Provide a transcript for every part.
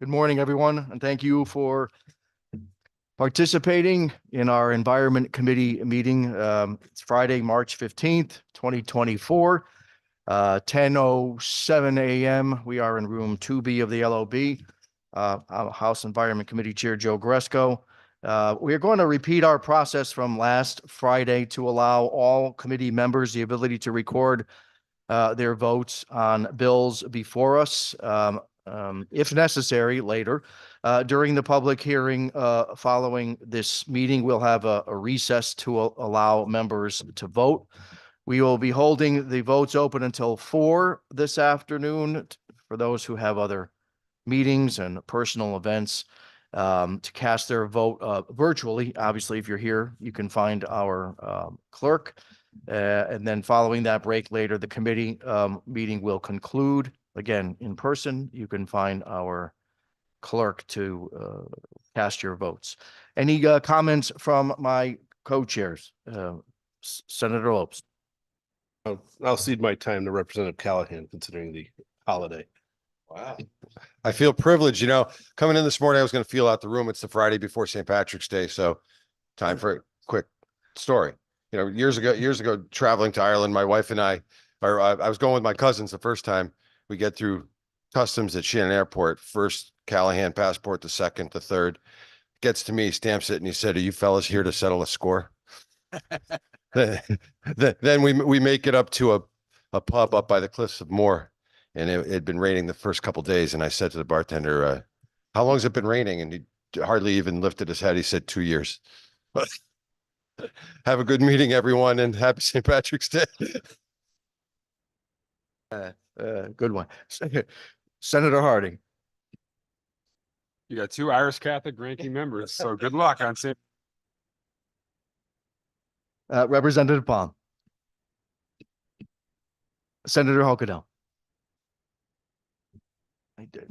Good morning, everyone, and thank you for participating in our Environment Committee meeting. It's Friday, March 15th, 2024, 10:07 a.m. We are in room 2B of the LOB. House Environment Committee Chair Joe Gresco. We are going to repeat our process from last Friday to allow all committee members the ability to record their votes on bills before us. If necessary, later. During the public hearing following this meeting, we'll have a recess to allow members to vote. We will be holding the votes open until 4 this afternoon for those who have other meetings and personal events to cast their vote virtually. Obviously, if you're here, you can find our clerk. And then following that break later, the committee meeting will conclude. Again, in person, you can find our clerk to cast your votes. Any comments from my co-chairs? Senator Lopes. I'll cede my time to Representative Callahan, considering the holiday. Wow. I feel privileged. You know, coming in this morning, I was going to feel out the room. It's the Friday before St. Patrick's Day. So time for a quick story. You know, years ago, traveling to Ireland, my wife and I was going with my cousins the first time. We get through customs at Shannon Airport, first Callahan passport, the second, the third. Gets to me, stamps it, and he said, "Are you fellas here to settle a score?" Then we make it up to a pub up by the Cliffs of Moher, and it had been raining the first couple of days. And I said to the bartender, "How long has it been raining?" And he hardly even lifted his head. He said, 2 years. Have a good meeting, everyone, and happy St. Patrick's Day. Good one. Senator Harding. You got 2 Irish Catholic ranking members, so good luck on St. Representative Baum. Senator Hokuto. I do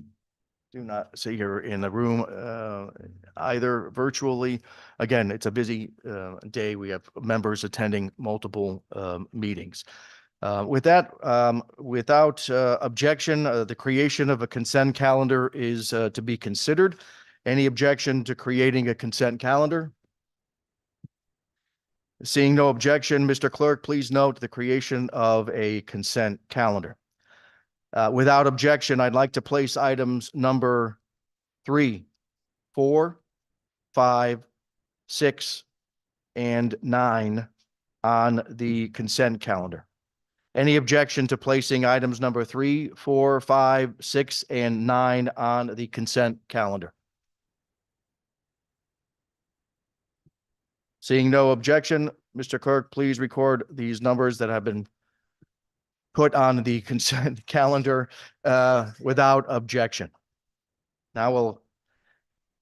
not see her in the room either virtually. Again, it's a busy day. We have members attending multiple meetings. With that, without objection, the creation of a consent calendar is to be considered. Any objection to creating a consent calendar? Seeing no objection, Mr. Clerk, please note the creation of a consent calendar. Without objection, I'd like to place items number 3, 4, 5, 6, and 9 on the consent calendar. Any objection to placing items number 3, 4, 5, 6, and 9 on the consent calendar? Seeing no objection, Mr. Clerk, please record these numbers that have been put on the consent calendar without objection. Now we'll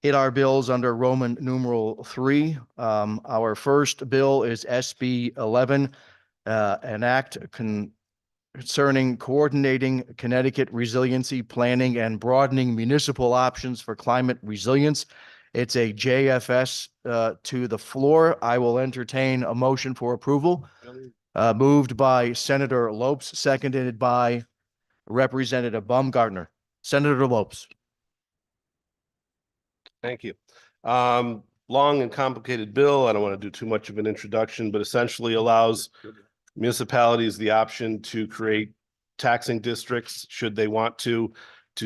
hit our bills under Roman numeral 3. Our first bill is SB 11, an act concerning coordinating Connecticut resiliency planning and broadening municipal options for climate resilience. It's a JFS to the floor. I will entertain a motion for approval. Moved by Senator Lopes, seconded by Representative Baumgartner. Senator Lopes. Thank you. Long and complicated bill. I don't want to do too much of an introduction, but essentially allows municipalities the option to create taxing districts should they want to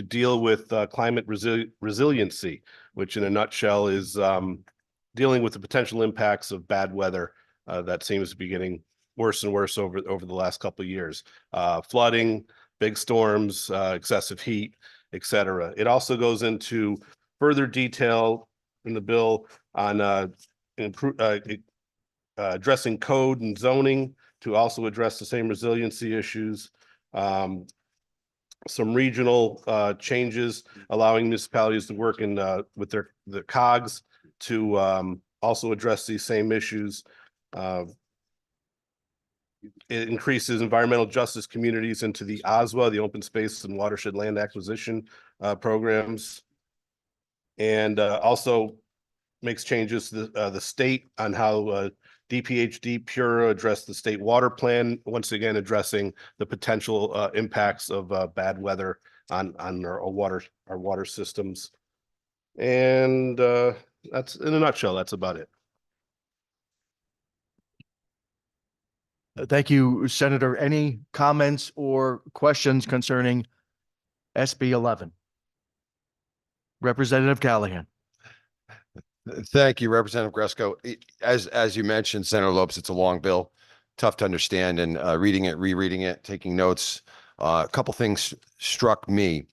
deal with climate resiliency, which in a nutshell is dealing with the potential impacts of bad weather that seems to be getting worse and worse over the last couple of years. Flooding, big storms, excessive heat, etc. It also goes into further detail in the bill on addressing code and zoning to also address the same resiliency issues. Some regional changes allowing municipalities to work in with the COGS to also address these same issues. It increases environmental justice communities into the OSWA, the Open Space and Watershed Land Acquisition programs. And also makes changes to the state on how DPHD Pura address the state water plan, once again addressing the potential impacts of bad weather on our water systems. And that's, in a nutshell, that's about it. Thank you, Senator. Any comments or questions concerning SB 11? Representative Callahan. Thank you, Representative Gresco. As you mentioned, Senator Lopes, it's a long bill, tough to understand, and reading it, rereading it, taking notes. A couple things struck me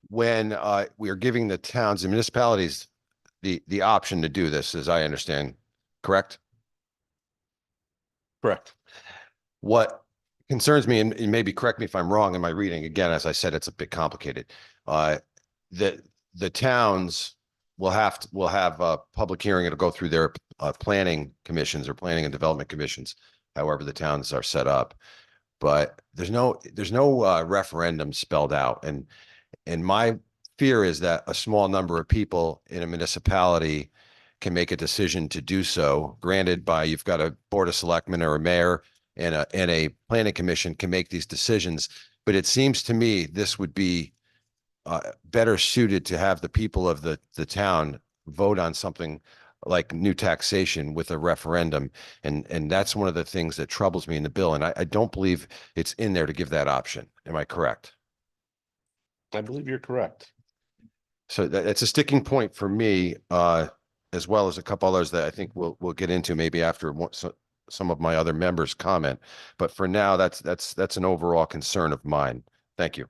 when we are giving the towns and municipalities the option to do this, as I understand, correct? Correct. What concerns me, and maybe correct me if I'm wrong in my reading, again, as I said, it's a bit complicated. The towns will have a public hearing. It'll go through their planning commissions or planning and development commissions, however the towns are set up. But there's no referendum spelled out. And my fear is that a small number of people in a municipality can make a decision to do so. Granted, you've got a board of selectmen or a mayor and a planning commission can make these decisions. But it seems to me this would be better suited to have the people of the town vote on something like new taxation with a referendum. And that's one of the things that troubles me in the bill. And I don't believe it's in there to give that option. Am I correct? I believe you're correct. So that's a sticking point for me, as well as a couple others that I think we'll get into maybe after some of my other members comment. But for now, that's an overall concern of mine. Thank you.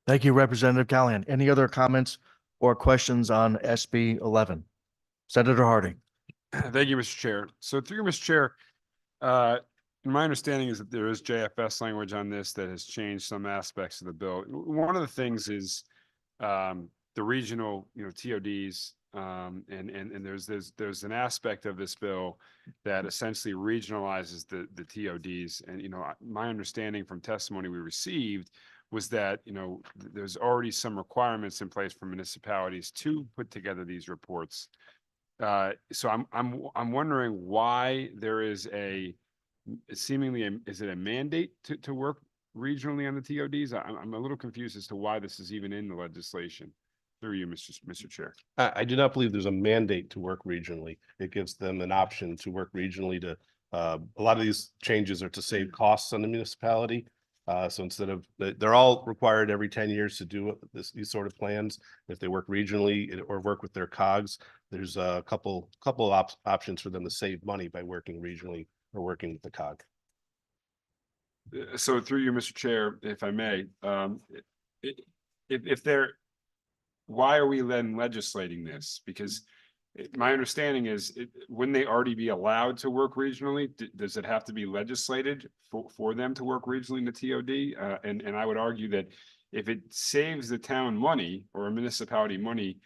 Thank you, Representative Callahan. Any other comments or questions on SB 11? Senator Harding. Thank you, Mr. Chair. So through you, Mr. Chair, my understanding is that there is JFS language on this that has changed some aspects of the bill. One of the things is the regional, TODs, and there's an aspect of this bill that essentially regionalizes the TODs. And my understanding from testimony we received was that there's already some requirements in place for municipalities to put together these reports. So I'm wondering why there is is it a mandate to work regionally on the TODs? I'm a little confused as to why this is even in the legislation. Through you, Mr. Chair. I do not believe there's a mandate to work regionally. It gives them an option to work regionally to, a lot of these changes are to save costs on the municipality. So instead of, they're all required every 10 years to do these sort of plans. If they work regionally or work with their COGS, there's a couple options for them to save money by working regionally or working with the COG. So through you, Mr. Chair, if I may, why are we then legislating this? Because my understanding is, wouldn't they already be allowed to work regionally? Does it have to be legislated for them to work regionally in the TOD? And I would argue that if it saves the town money or a municipality money,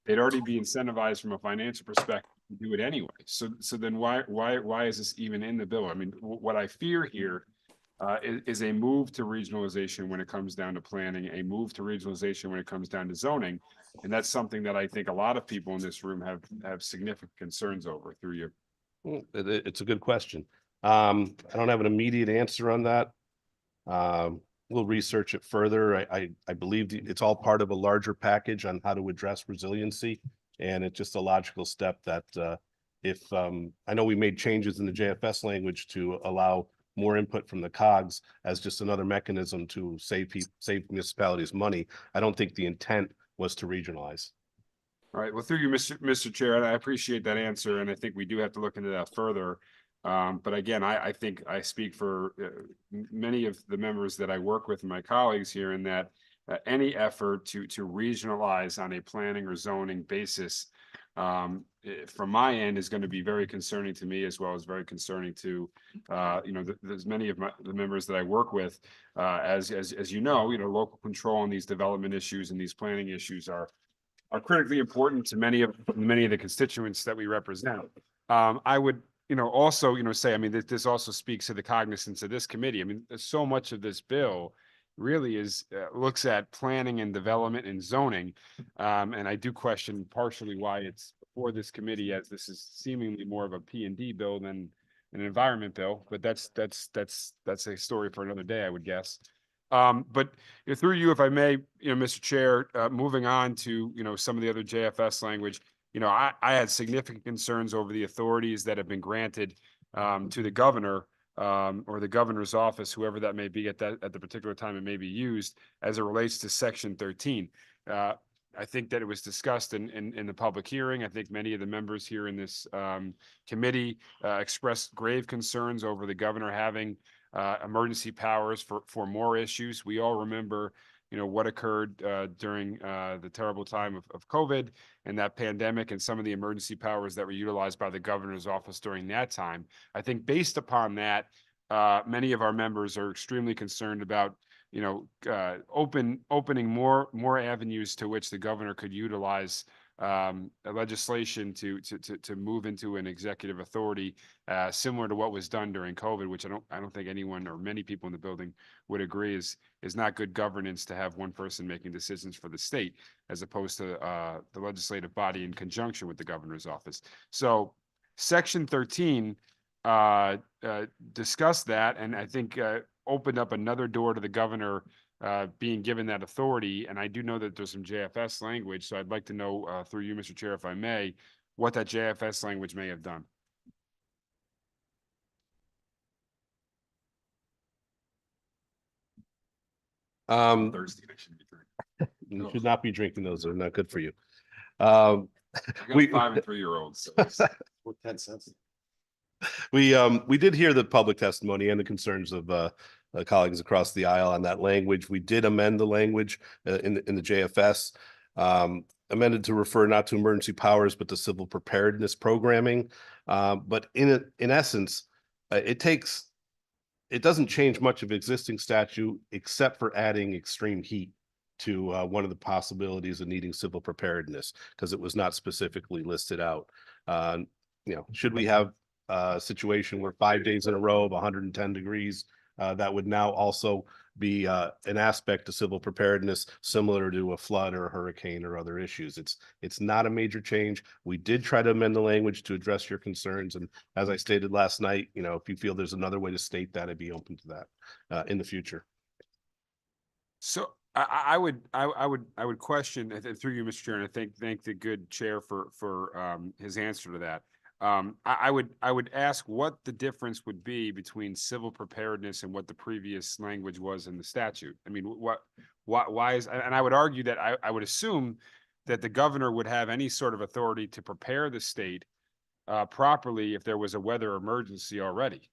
they'd already be incentivized from a financial perspective to do it anyway. So then why is this even in the bill? I mean, what I fear here is a move to regionalization when it comes down to planning, a move to regionalization when it comes down to zoning. And that's something that I think a lot of people in this room have significant concerns over. Through you. It's a good question. I don't have an immediate answer on that. We'll research it further. I believe it's all part of a larger package on how to address resiliency. And it's just a logical step that I know we made changes in the JFS language to allow more input from the COGS as just another mechanism to save municipalities money. I don't think the intent was to regionalize. All right. Well, through you, Mr. Chair, and I appreciate that answer, and I think we do have to look into that further. But again, I think I speak for many of the members that I work with and my colleagues here in that any effort to regionalize on a planning or zoning basis, from my end is going to be very concerning to me, as well as very concerning to, there's many of the members that I work with. As you know, local control on these development issues and these planning issues are critically important to many of the constituents that we represent. I would, also, say, I mean, this also speaks to the cognizance of this committee. I mean, there's so much of this bill really is looks at planning and development and zoning. And I do question partially why it's before this committee, as this is seemingly more of a P&D bill than an environment bill, but that's a story for another day, I would guess. But through you, if I may, Mr. Chair, moving on to, some of the other JFS language, I had significant concerns over the authorities that have been granted to the governor or the governor's office, whoever that may be at the particular time it may be used, as it relates to Section 13. I think that it was discussed in the public hearing. I think many of the members here in this committee expressed grave concerns over the governor having emergency powers for more issues. We all remember, what occurred during the terrible time of COVID and that pandemic, and some of the emergency powers that were utilized by the governor's office during that time. I think based upon that, many of our members are extremely concerned about, opening more avenues to which the governor could utilize legislation to move into an executive authority, similar to what was done during COVID, which I don't think anyone or many people in the building would agree is not good governance, to have one person making decisions for the state as opposed to the legislative body in conjunction with the governor's office. So Section 13 discussed that, and I think opened up another door to the governor being given that authority. And I do know that there's some JFS language, so I'd like to know through you, Mr. Chair, if I may, what that JFS language may have done. Thirsty, I shouldn't be drinking. You should not be drinking those. They're not good for you. I got 5 and 3-year-olds. So 10 cents. We did hear the public testimony and the concerns of colleagues across the aisle on that language. We did amend the language in the JFS, amended to refer not to emergency powers, but to civil preparedness programming. But in essence, it doesn't change much of existing statute, except for adding extreme heat to one of the possibilities of needing civil preparedness, because it was not specifically listed out. Should we have a situation where 5 days in a row of 110 degrees, that would now also be an aspect to civil preparedness, similar to a flood or a hurricane or other issues. It's not a major change. We did try to amend the language to address your concerns, and as I stated last night, if you feel there's another way to state that, I'd be open to that in the future. So I would question, through you, Mr. Chair, and I thank the good chair for his answer to that. I would ask what the difference would be between civil preparedness and what the previous language was in the statute. I mean, why is, and I would argue that I would assume that the governor would have any sort of authority to prepare the state properly if there was a weather emergency already.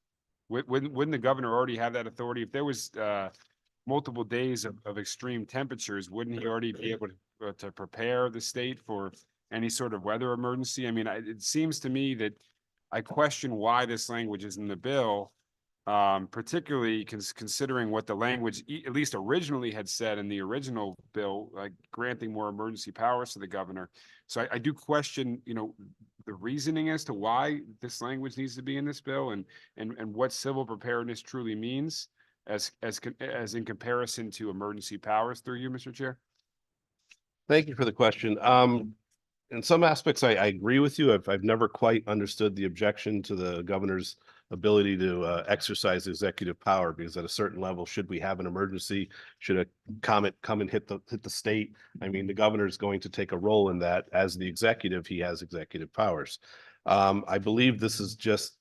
Wouldn't the governor already have that authority? If there was multiple days of extreme temperatures, wouldn't he already be able to prepare the state for any sort of weather emergency? I mean, it seems to me that I question why this language is in the bill, particularly considering what the language at least originally had said in the original bill, like granting more emergency powers to the governor. So I do question, the reasoning as to why this language needs to be in this bill, and what civil preparedness truly means as in comparison to emergency powers, through you, Mr. Chair. Thank you for the question. In some aspects, I agree with you. I've never quite understood the objection to the governor's ability to exercise executive power, because at a certain level, should we have an emergency, should a comet come and hit the state, I mean, the governor is going to take a role in that. As the executive, he has executive powers. I believe this is just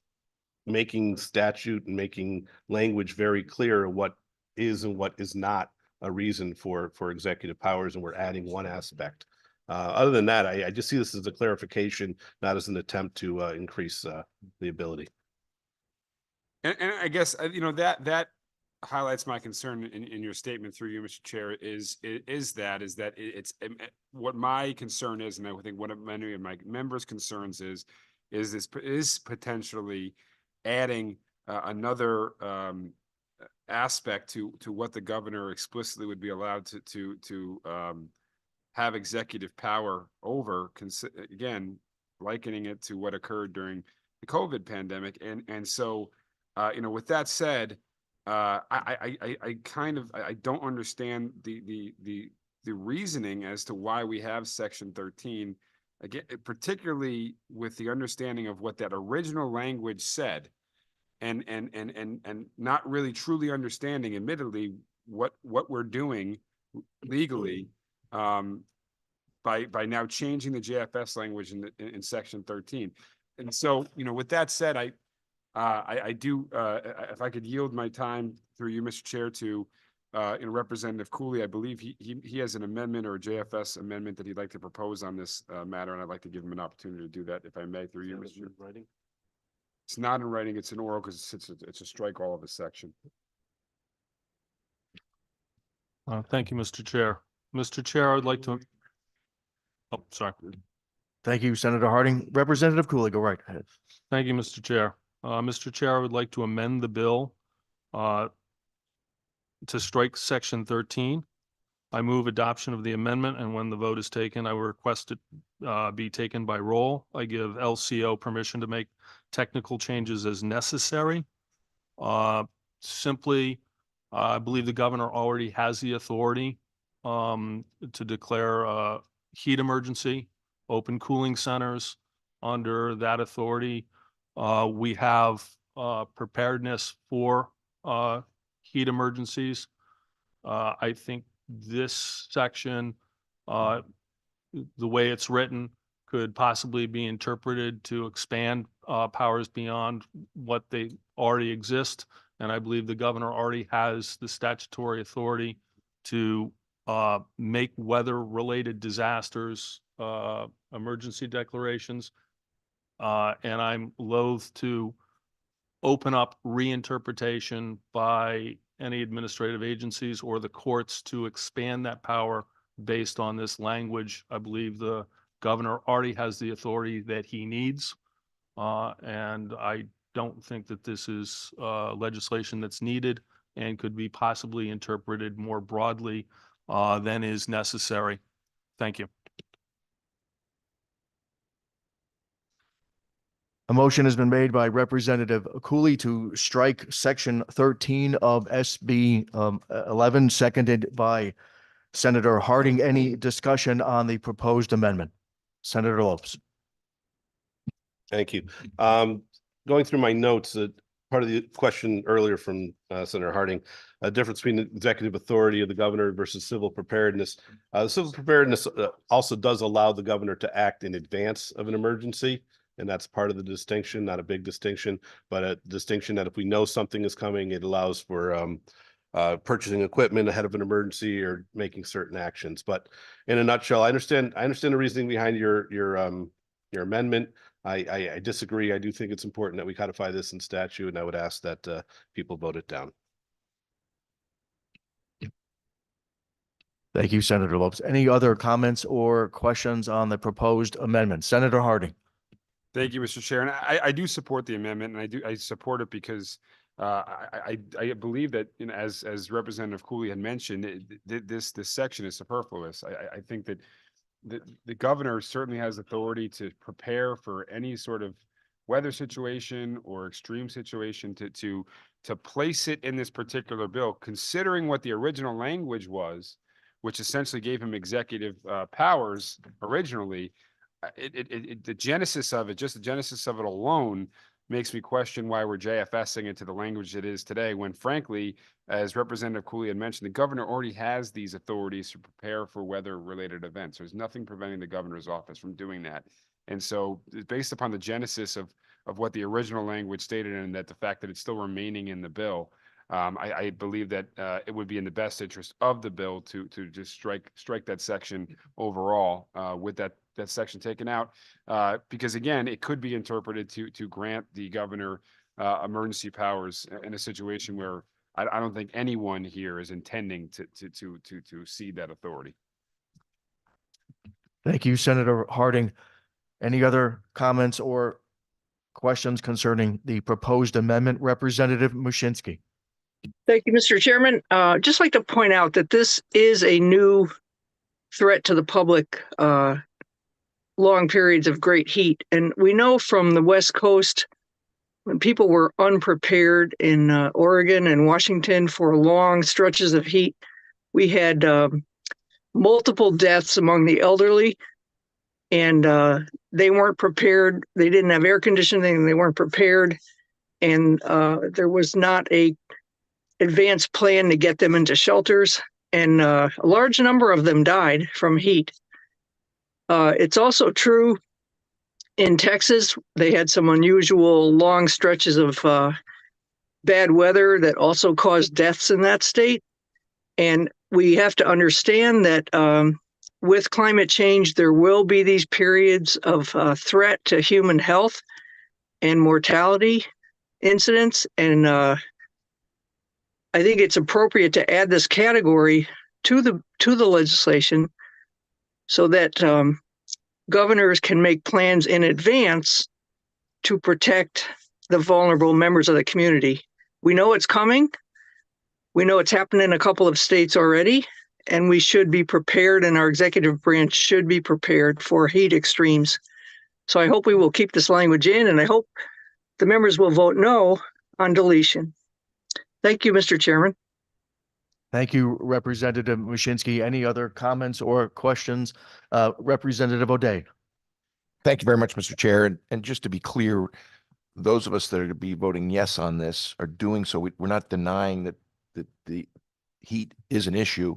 making statute and making language very clear what is and what is not a reason for executive powers, and we're adding one aspect. Other than that, I just see this as a clarification, not as an attempt to increase the ability. And I guess, that highlights my concern in your statement through you, Mr. Chair, is that it's what my concern is, and I think what many of my members' concerns is potentially adding another aspect to what the governor explicitly would be allowed to have executive power over, again, likening it to what occurred during the COVID pandemic. And so, with that said, I don't understand the reasoning as to why we have Section 13, again, particularly with the understanding of what that original language said, and not really truly understanding, admittedly, what we're doing legally, by now changing the JFS language in Section 13. And so, with that said, I do, if I could yield my time through you, Mr. Chair, to Representative Cooley. I believe he has an amendment or a JFS amendment that he'd like to propose on this matter, and I'd like to give him an opportunity to do that, if I may, through you, Mr. Chair. It's not in writing, it's an oral, because it's a strike all of a section. Thank you, Mr. Chair. Mr. Chair, I'd like to, oh, sorry. Thank you, Senator Harding. Representative Cooley, go right ahead. Thank you, Mr. Chair. Mr. Chair, I would like to amend the bill to strike Section 13. I move adoption of the amendment, and when the vote is taken, I will request it be taken by roll. I give LCO permission to make technical changes as necessary. Simply, I believe the governor already has the authority to declare heat emergency, open cooling centers. Under that authority, we have preparedness for heat emergencies. I think this section, the way it's written, could possibly be interpreted to expand powers beyond what they already exist. And I believe the governor already has the statutory authority to make weather-related disasters emergency declarations. And I'm loath to open up reinterpretation by any administrative agencies or the courts to expand that power based on this language. I believe the governor already has the authority that he needs. And I don't think that this is legislation that's needed and could be possibly interpreted more broadly than is necessary. Thank you. A motion has been made by Representative Cooley to strike Section 13 of SB 11, seconded by Senator Harding. Any discussion on the proposed amendment? Senator Lopes. Thank you. Going through my notes, part of the question earlier from Senator Harding, a difference between the executive authority of the governor versus civil preparedness. Civil preparedness also does allow the governor to act in advance of an emergency. And that's part of the distinction, not a big distinction, but a distinction that if we know something is coming, it allows for purchasing equipment ahead of an emergency or making certain actions. But in a nutshell, I understand the reasoning behind your amendment. I disagree. I do think it's important that we codify this in statute, and I would ask that people vote it down. Thank you, Senator Lopes. Any other comments or questions on the proposed amendment? Senator Harding. Thank you, Mr. Chair. And I do support the amendment, and I support it because I believe that, as Representative Cooley had mentioned, this section is superfluous. I think that the governor certainly has authority to prepare for any sort of weather situation or extreme situation to place it in this particular bill, considering what the original language was, which essentially gave him executive powers originally. The genesis of it, just the genesis of it alone, makes me question why we're JFSing it to the language it is today, when frankly, as Representative Cooley had mentioned, the governor already has these authorities to prepare for weather-related events. There's nothing preventing the governor's office from doing that. And so based upon the genesis of what the original language stated, and that the fact that it's still remaining in the bill, I believe that it would be in the best interest of the bill to just strike that section overall, with that section taken out, because again, it could be interpreted to grant the governor emergency powers in a situation where I don't think anyone here is intending to cede that authority. Thank you, Senator Harding. Any other comments or questions concerning the proposed amendment? Representative Mushinski. Thank you, Mr. Chairman. Just like to point out that this is a new threat to the public, long periods of great heat. And we know from the West Coast, when people were unprepared in Oregon and Washington for long stretches of heat, we had multiple deaths among the elderly, and they weren't prepared. They didn't have air conditioning, they weren't prepared, and there was not a advanced plan to get them into shelters, and a large number of them died from heat. It's also true in Texas, they had some unusual long stretches of bad weather that also caused deaths in that state. And we have to understand that with climate change, there will be these periods of threat to human health and mortality incidents. And I think it's appropriate to add this category to the legislation so that governors can make plans in advance to protect the vulnerable members of the community. We know it's coming. We know it's happened in a couple of states already, and we should be prepared, and our executive branch should be prepared for heat extremes. So I hope we will keep this language in, and I hope the members will vote no on deletion. Thank you, Mr. Chairman. Thank you, Representative Mushinski. Any other comments or questions? Representative O'Day. Thank you very much, Mr. Chair. And just to be clear, those of us that are to be voting yes on this are doing so. We're not denying that the heat is an issue.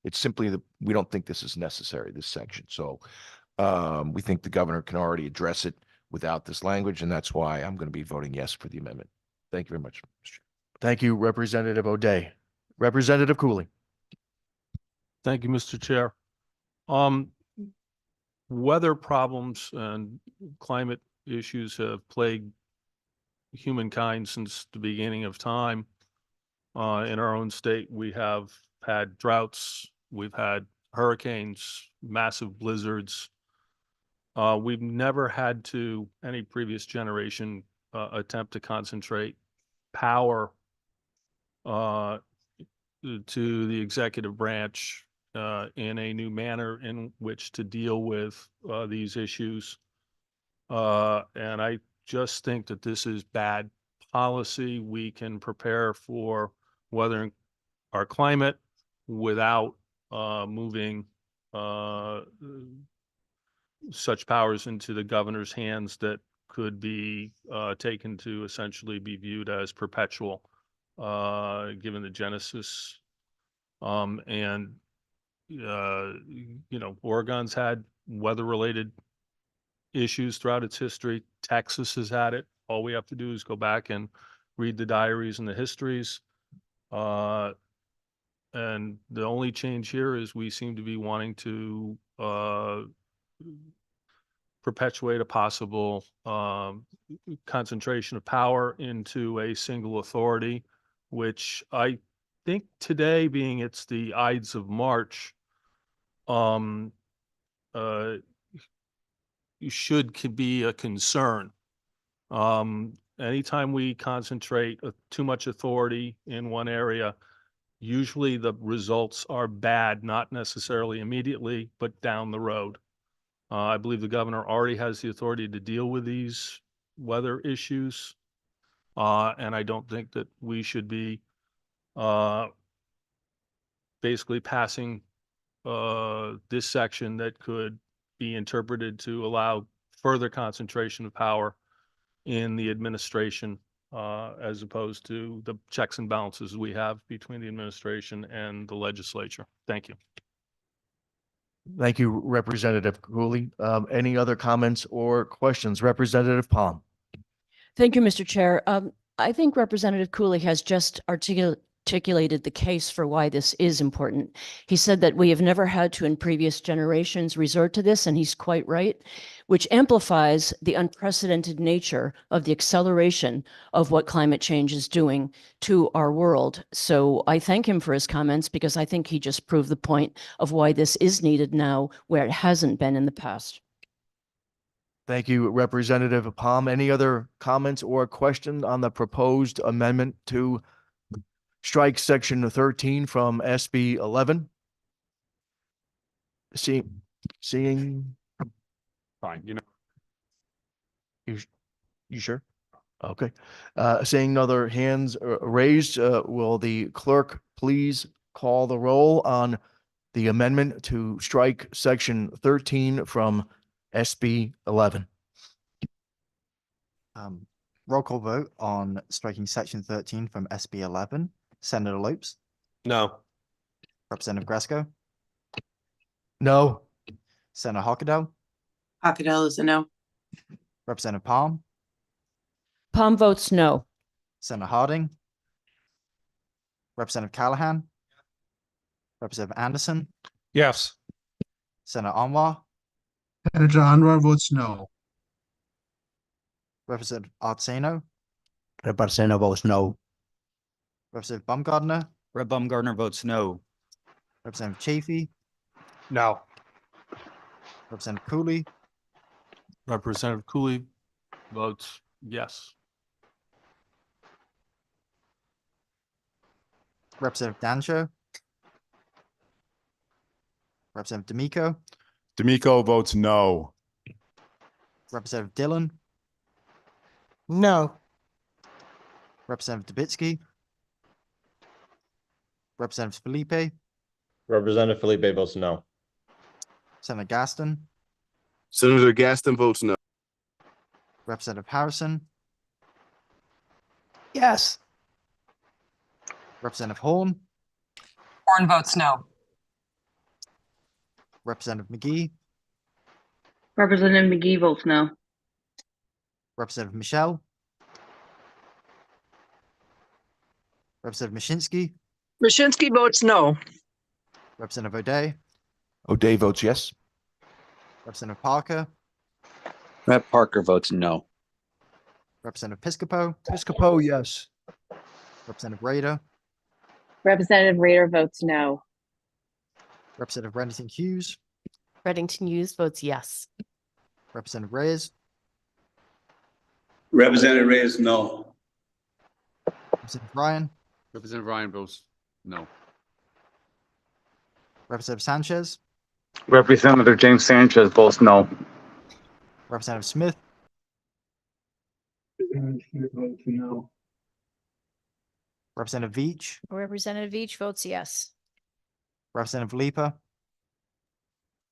It's simply that we don't think this is necessary, this section. So we think the governor can already address it without this language, and that's why I'm going to be voting yes for the amendment. Thank you very much, Mr. Chair. Thank you, Representative O'Day. Representative Cooley. Thank you, Mr. Chair. Weather problems and climate issues have plagued humankind since the beginning of time. In our own state, we have had droughts, we've had hurricanes, massive blizzards. We've never had to, any previous generation, attempt to concentrate power to the executive branch in a new manner in which to deal with these issues. And I just think that this is bad policy. We can prepare for weathering our climate without moving such powers into the governor's hands that could be taken to essentially be viewed as perpetual, given the genesis. And Oregon's had weather-related issues throughout its history. Texas has had it. All we have to do is go back and read the diaries and the histories. And the only change here is we seem to be wanting to perpetuate a possible concentration of power into a single authority, which I think today, being it's the Ides of March, could be a concern. Anytime we concentrate too much authority in one area, usually the results are bad, not necessarily immediately, but down the road. I believe the governor already has the authority to deal with these weather issues. And I don't think that we should be basically passing this section that could be interpreted to allow further concentration of power in the administration, as opposed to the checks and balances we have between the administration and the legislature. Thank you. Thank you, Representative Cooley. Any other comments or questions? Representative Palm. Thank you, Mr. Chair. I think Representative Cooley has just articulated the case for why this is important. He said that we have never had to in previous generations resort to this, and he's quite right, which amplifies the unprecedented nature of the acceleration of what climate change is doing to our world. So I thank him for his comments because I think he just proved the point of why this is needed now where it hasn't been in the past. Thank you, Representative Palm. Any other comments or questions on the proposed amendment to strike section 13 from SB 11? Seeing, Fine, you know, you sure? Okay. Seeing no other hands raised, will the clerk please call the roll on the amendment to strike section 13 from SB 11? Roll call vote on striking section 13 from SB 11. Senator Lopes, No. Representative Gresco, No. Senator Hockedal, Hockedal is a no. Representative Palm, Palm votes no. Senator Harding, Representative Callahan, Representative Anderson, Yes. Senator Anwar, Senator Anwar votes no. Representative Artseno, Representative votes no. Representative Baumgardner, Rep. Baumgardner votes no. Representative Chafee, No. Representative Cooley, Representative Cooley votes yes. Representative Dancho, Representative D'Amico, D'Amico votes no. Representative Dillon, No. Representative Dubitsky, Representative Felipe, Representative Felipe votes no. Senator Gaston, Senator Gaston votes no. Representative Harrison, Yes. Representative Horn, Horn votes no. Representative McGee, Representative McGee votes no. Representative Michelle, Representative Mashinsky, Mashinsky votes no. Representative O'Day, O'Day votes yes. Representative Parker, Rep. Parker votes no. Representative Piscopo, Piscopo, yes. Representative Rader, Representative Rader votes no. Representative Reddington Hughes, Reddington Hughes votes yes. Representative Reyes, Representative Reyes, no. Representative Ryan, Representative Ryan votes no. Representative Sanchez, Representative James Sanchez votes no. Representative Smith, No. Representative Veach, Representative Veach votes yes. Representative Leaper,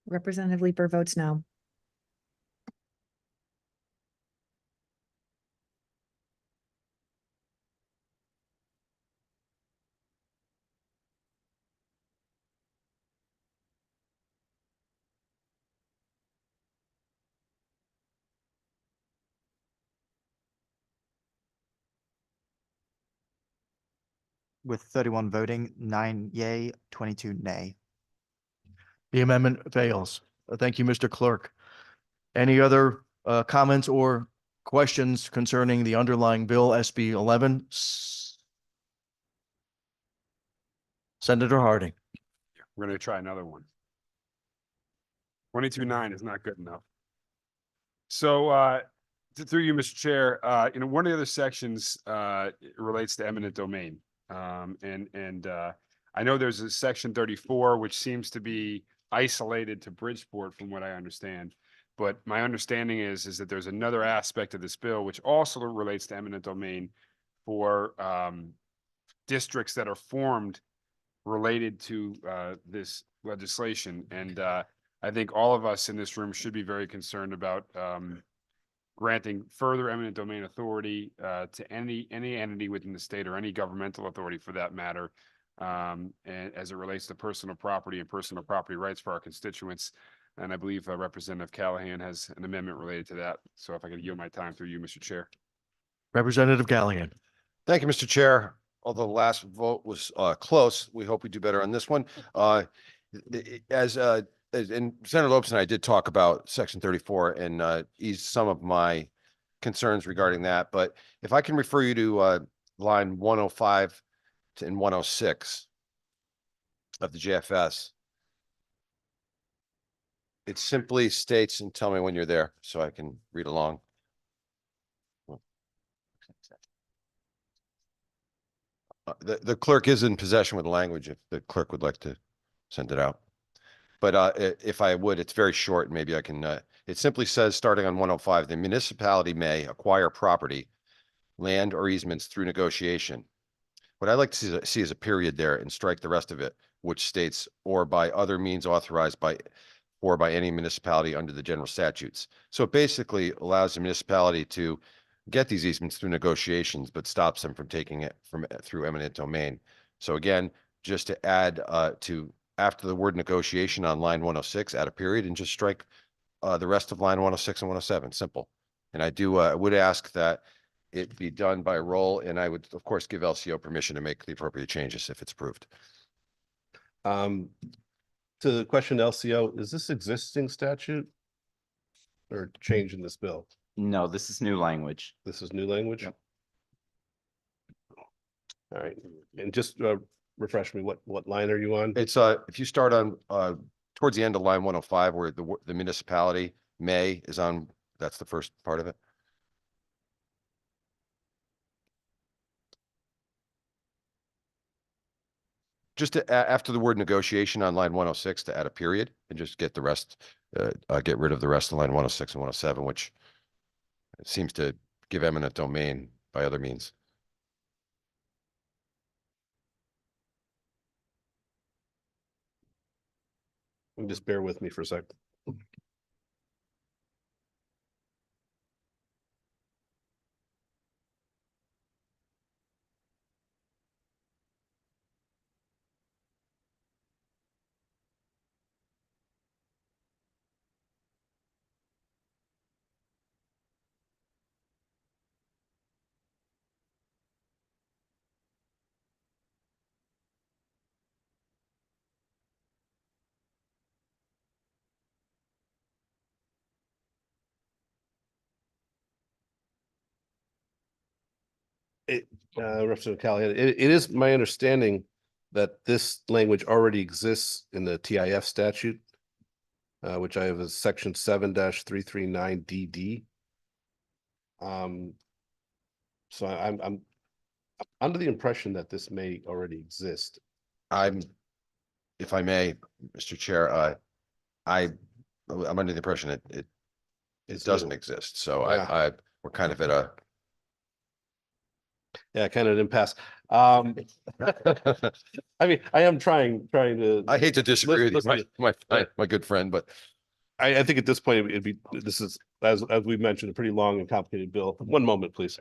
Representative Leeper votes no. with 31 voting, 9 yay, 22 nay. The amendment fails. Thank you, Mr. Clerk. Any other comments or questions concerning the underlying bill SB 11? Senator Harding. We're gonna try another one. 22-9 is not good enough. So, through you, Mr. Chair, one of the other sections, relates to eminent domain. I know there's a section 34, which seems to be isolated to Bridgeport from what I understand. But my understanding is that there's another aspect of this bill, which also relates to eminent domain for, districts that are formed related to, this legislation. And, I think all of us in this room should be very concerned about, granting further eminent domain authority to any entity within the state or any governmental authority for that matter, and as it relates to personal property and personal property rights for our constituents. And I believe Representative Callahan has an amendment related to that. So if I could yield my time through you, Mr. Chair. Representative Callahan. Thank you, Mr. Chair. although the last vote was close, we hope we do better on this one. And Senator Lopes and I did talk about section 34 and ease some of my concerns regarding that. But if I can refer you to line 105 and 106 of the JFS, it simply states, and tell me when you're there so I can read along. The clerk is in possession with the language if the clerk would like to send it out. But if I would, it's very short. Maybe I can, it simply says, starting on 105, the municipality may acquire property, land or easements through negotiation. What I'd like to see is a period there and strike the rest of it, which states, or by other means authorized by, or by any municipality under the general statutes. So it basically allows the municipality to get these easements through negotiations, but stops them from taking it through eminent domain. So again, just to add to after the word negotiation on line 106, add a period and just strike the rest of line 106 and 107. Simple. And I would ask that it be done by roll, and I would, of course, give LCO permission to make the appropriate changes if it's approved. To the question, LCO, is this existing statute or change in this bill? No, this is new language. This is new language? Yep. All right, and just refresh me, what line are you on? It's if you start on towards the end of line 105 where the municipality may is on, that's the first part of it. Just to after the word negotiation on line 106 to add a period and just get the rest, get rid of the rest of line 106 and 107, which seems to give eminent domain by other means. And just bear with me for a second. Representative Callahan, it is my understanding that this language already exists in the TIF statute, which I have as section 7-339 DD. So I'm under the impression that this may already exist. If I may, Mr. Chair, I'm under the impression it doesn't exist. So Yeah. we're kind of at a kind of an impasse. I mean, I am trying to. I hate to disagree with you, listen, my good friend, but I think at this point this is as we've mentioned a pretty long and complicated bill. One moment, please.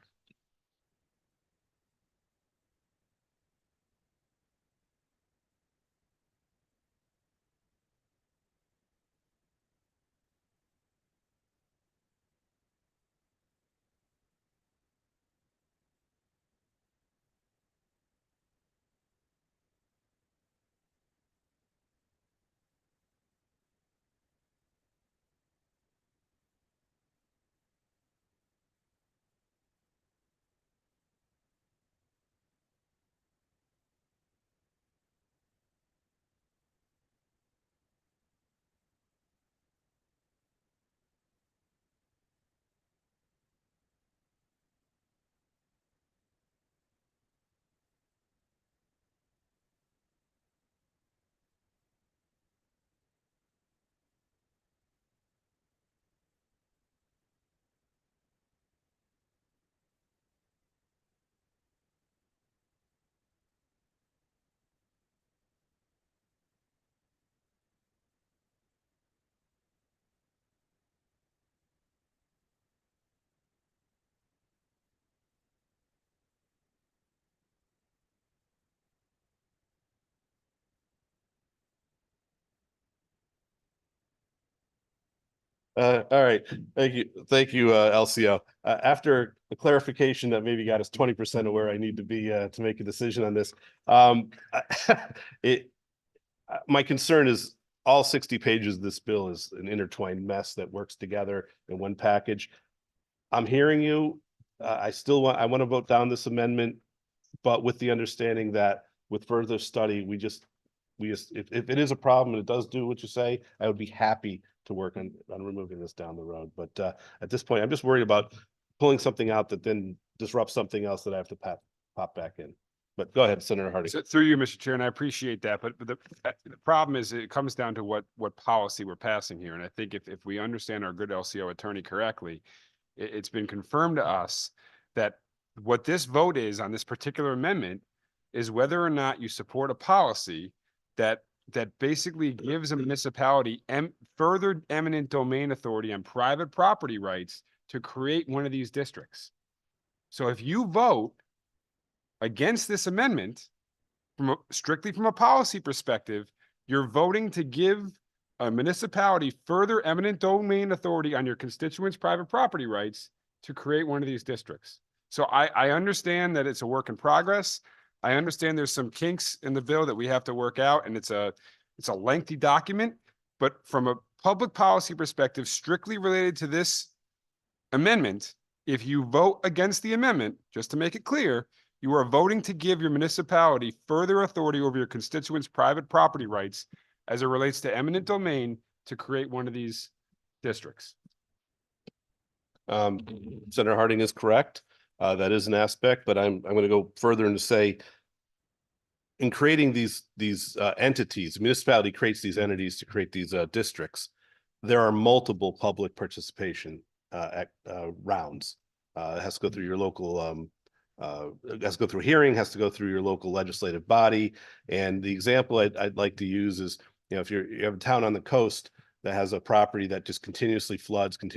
All right, thank you, LCO. After the clarification that maybe got us 20% of where I need to be to make a decision on this. It, my concern is all 60 pages of this bill is an intertwined mess that works together in one package. I'm hearing you. I want to vote down this amendment, but with the understanding that with further study, if it is a problem and it does do what you say, I would be happy to work on removing this down the road. But at this point, I'm just worried about pulling something out that then disrupts something else that I have to pop back in. But go ahead, Senator Hardy. So through you, Mr. Chair, and I appreciate that, but the problem is it comes down to what policy we're passing here. And I think if we understand our good LCO attorney correctly, it's been confirmed to us that what this vote is on this particular amendment is whether or not you support a policy that basically gives a municipality further eminent domain authority on private property rights to create one of these districts. So if you vote against this amendment, strictly from a policy perspective, you're voting to give a municipality further eminent domain authority on your constituents' private property rights to create one of these districts. So I understand that it's a work in progress. I understand there's some kinks in the bill that we have to work out, and it's a lengthy document, but from a public policy perspective, strictly related to this amendment, if you vote against the amendment, just to make it clear, you are voting to give your municipality further authority over your constituents' private property rights as it relates to eminent domain to create one of these districts. Senator Harding is correct. That is an aspect, but I'm going to go further and say, in creating these entities, the municipality creates these entities to create these districts. There are multiple public participation rounds. It has to go through your local. It has to go through a hearing, has to go through your local legislative body. And the example I'd like to use is, if you have a town on the coast that has a property that just continuously floods, and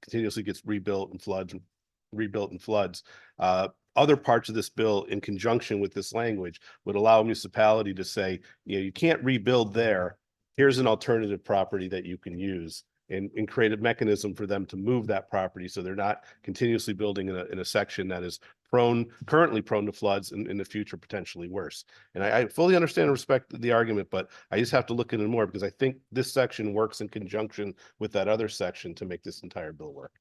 continuously gets rebuilt and floods, and rebuilt and floods. Other parts of this bill, in conjunction with this language, would allow a municipality to say, you can't rebuild there. Here's an alternative property that you can use, and create a mechanism for them to move that property so they're not continuously building in a section that is currently prone to floods, and in the future potentially worse. And I fully understand and respect the argument, but I just have to look into it more, because I think this section works in conjunction with that other section to make this entire bill work.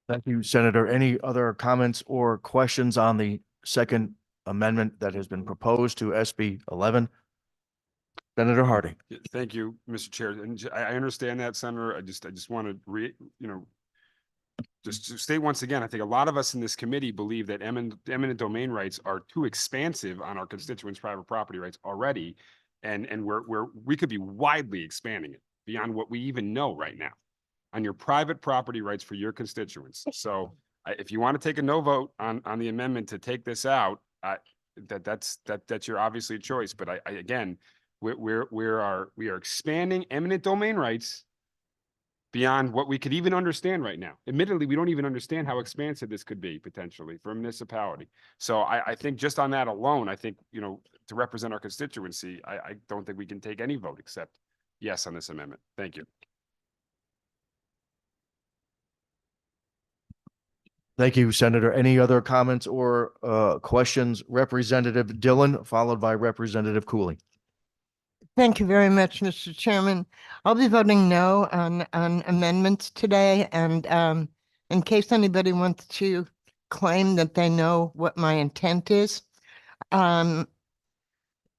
Thank you, Senator. Any other comments or questions on the second amendment that has been proposed to SB 11? Senator Harding. Thank you, Mr. Chair. And I understand that, Senator. I just want to just to state once again, I think a lot of us in this committee believe that eminent domain rights are too expansive on our constituents' private property rights already. And we could be widely expanding it beyond what we even know right now on your private property rights for your constituents. So if you want to take a no vote on the amendment to take this out, that's your obviously choice. But again, we are expanding eminent domain rights beyond what we could even understand right now. Admittedly, we don't even understand how expansive this could be potentially for a municipality. So I think just on that alone, I think, to represent our constituency, I don't think we can take any vote except yes on this amendment. Thank you. Thank you, Senator. Any other comments or questions? Representative Dillon, followed by Representative Cooley. Thank you very much, Mr. Chairman. I'll be voting no on amendments today. And in case anybody wants to claim that they know what my intent is, I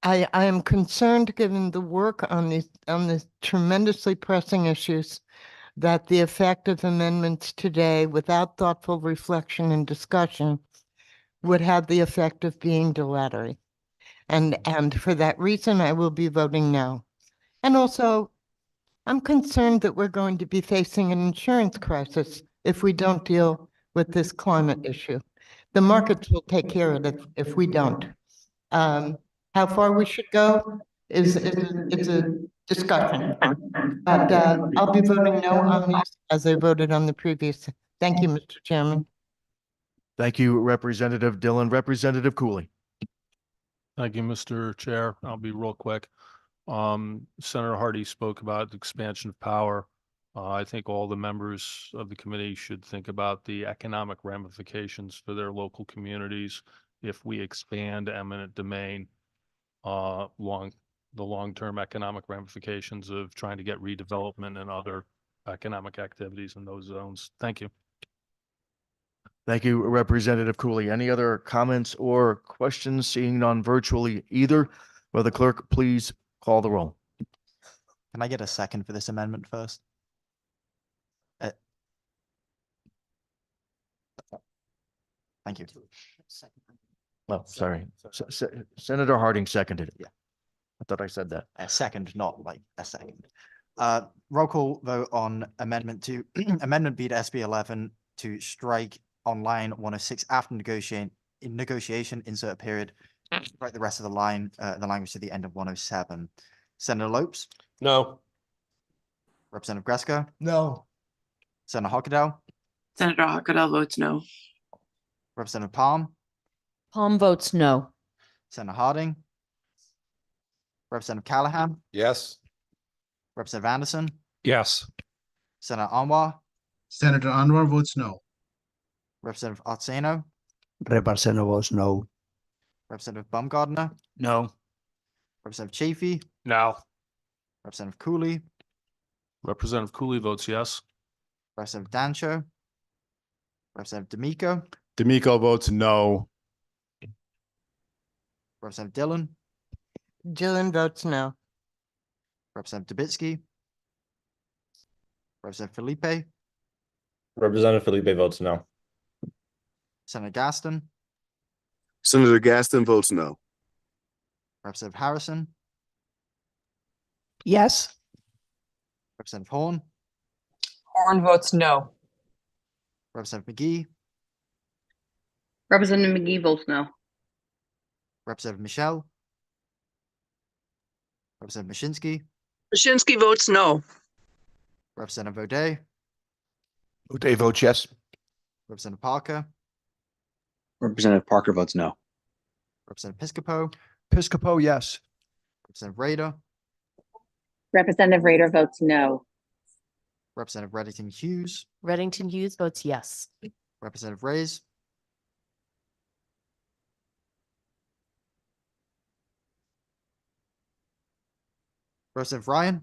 am concerned, given the work on these tremendously pressing issues, that the effect of amendments today, without thoughtful reflection and discussion, would have the effect of being dilatory. And for that reason, I will be voting no. And also, I'm concerned that we're going to be facing an insurance crisis if we don't deal with this climate issue. The markets will take care of it if we don't. How far we should go is a discussion. But I'll be voting no on this as I voted on the previous. Thank you, Mr. Chairman. Thank you, Representative Dillon. Representative Cooley. Thank you, Mr. Chair. I'll be real quick. Senator Hardy spoke about the expansion of power. I think all the members of the committee should think about the economic ramifications for their local communities if we expand eminent domain, the long-term economic ramifications of trying to get redevelopment and other economic activities in those zones. Thank you. Thank you, Representative Cooley. Any other comments or questions? Seeing none virtually either, will the clerk please call the roll? Can I get a second for this amendment first? Thank you. Oh, sorry. Senator Harding seconded it. Yeah. I thought I said that. A second, not like a second. Roll call vote on amendment to amendment B to SB 11 to strike on line 106 after negotiation, insert a period, write the rest of the line, the language to the end of 107. Senator Lopes, No. Representative Gresco, No. Senator Hockendahl, Senator Hockendahl votes no. Representative Palm, Palm votes no. Senator Harding, Representative Callahan, Yes. Representative Anderson, Yes. Senator Anwar, Senator Anwar votes no. Representative Artseno, Representative votes no. Representative Baumgardner, No. Representative Chafee, No. Representative Cooley, Representative Cooley votes yes. Representative Dancho, Representative D'Amico, D'Amico votes no. Representative Dillon, Dillon votes no. Representative Dubitsky, Representative Felipe, Representative Felipe votes no. Senator Gaston, Senator Gaston votes no. Representative Harrison, Yes. Representative Horn, Horn votes no. Representative McGee, Representative McGee votes no. Representative Michelle, Representative Mashinsky, Mashinsky votes no. Representative O'Day, O'Day votes yes. Representative Parker, Representative Parker votes no. Representative Piscopo, Piscopo, yes. Representative Rader, Representative Rader votes no. Representative Reddington Hughes, Reddington Hughes votes yes. Representative Reyes, Representative Ryan,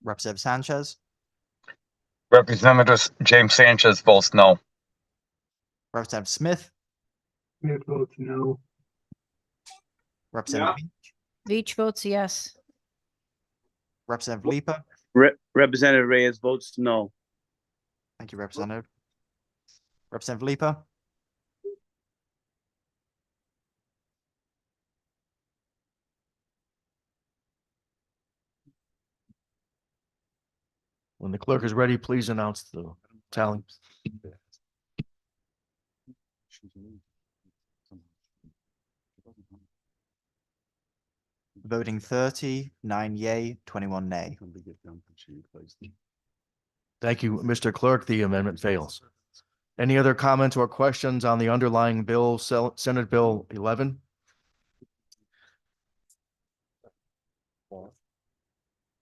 Representative Sanchez, Representative James Sanchez votes no. Representative Smith, Smith votes no. Representative Veach votes yes. Representative Leaper. Representative Reyes votes no. Thank you, Representative. Representative Leaper, When the clerk is ready, please announce the tally. voting 30, 9 yay, 21 nay. Thank you, Mr. Clerk. The amendment fails. Any other comments or questions on the underlying bill, Senate Bill 11?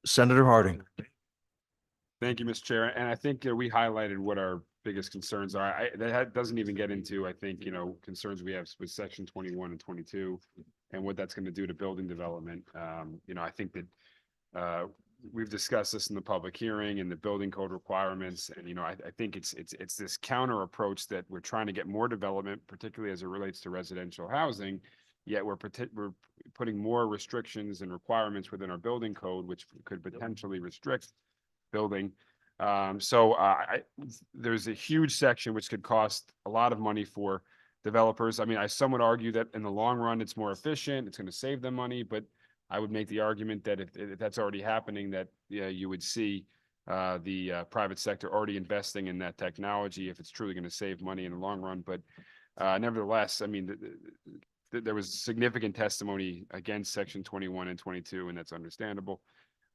Senator Harding. Thank you, Mr. Chair. And I think we highlighted what our biggest concerns are. That doesn't even get into, I think, concerns we have with section 21 and 22 and what that's going to do to building development. I think that we've discussed this in the public hearing and the building code requirements. And, I think it's this counter approach that we're trying to get more development, particularly as it relates to residential housing. Yet we're putting more restrictions and requirements within our building code, which could potentially restrict building. There's a huge section which could cost a lot of money for developers. I mean, some would argue that in the long run, it's more efficient, it's going to save them money, but I would make the argument that if that's already happening, that you would see the private sector already investing in that technology if it's truly going to save money in the long run. But nevertheless, I mean, there was significant testimony against section 21 and 22, and that's understandable.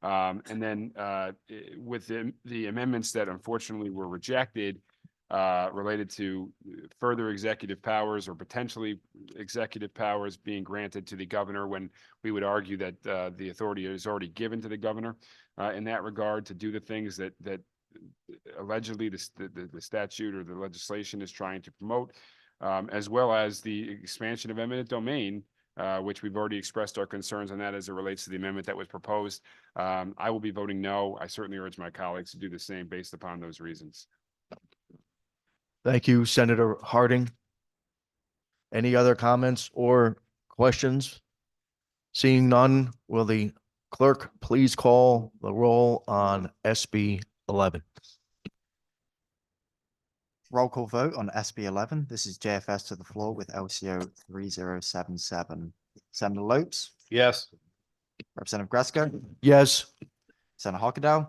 And then with the amendments that unfortunately were rejected, related to further executive powers or potentially executive powers being granted to the governor, when we would argue that the authority is already given to the governor in that regard to do the things that allegedly the statute or the legislation is trying to promote, as well as the expansion of eminent domain, which we've already expressed our concerns on that as it relates to the amendment that was proposed. I will be voting no. I certainly urge my colleagues to do the same based upon those reasons. Thank you, Senator Harding. Any other comments or questions? Seeing none, will the clerk please call the roll on SB 11? Roll call vote on SB 11. This is JFS to the floor with LCO 3077. Senator Lopes, Yes. Representative Gresco, Yes. Senator Hockendahl,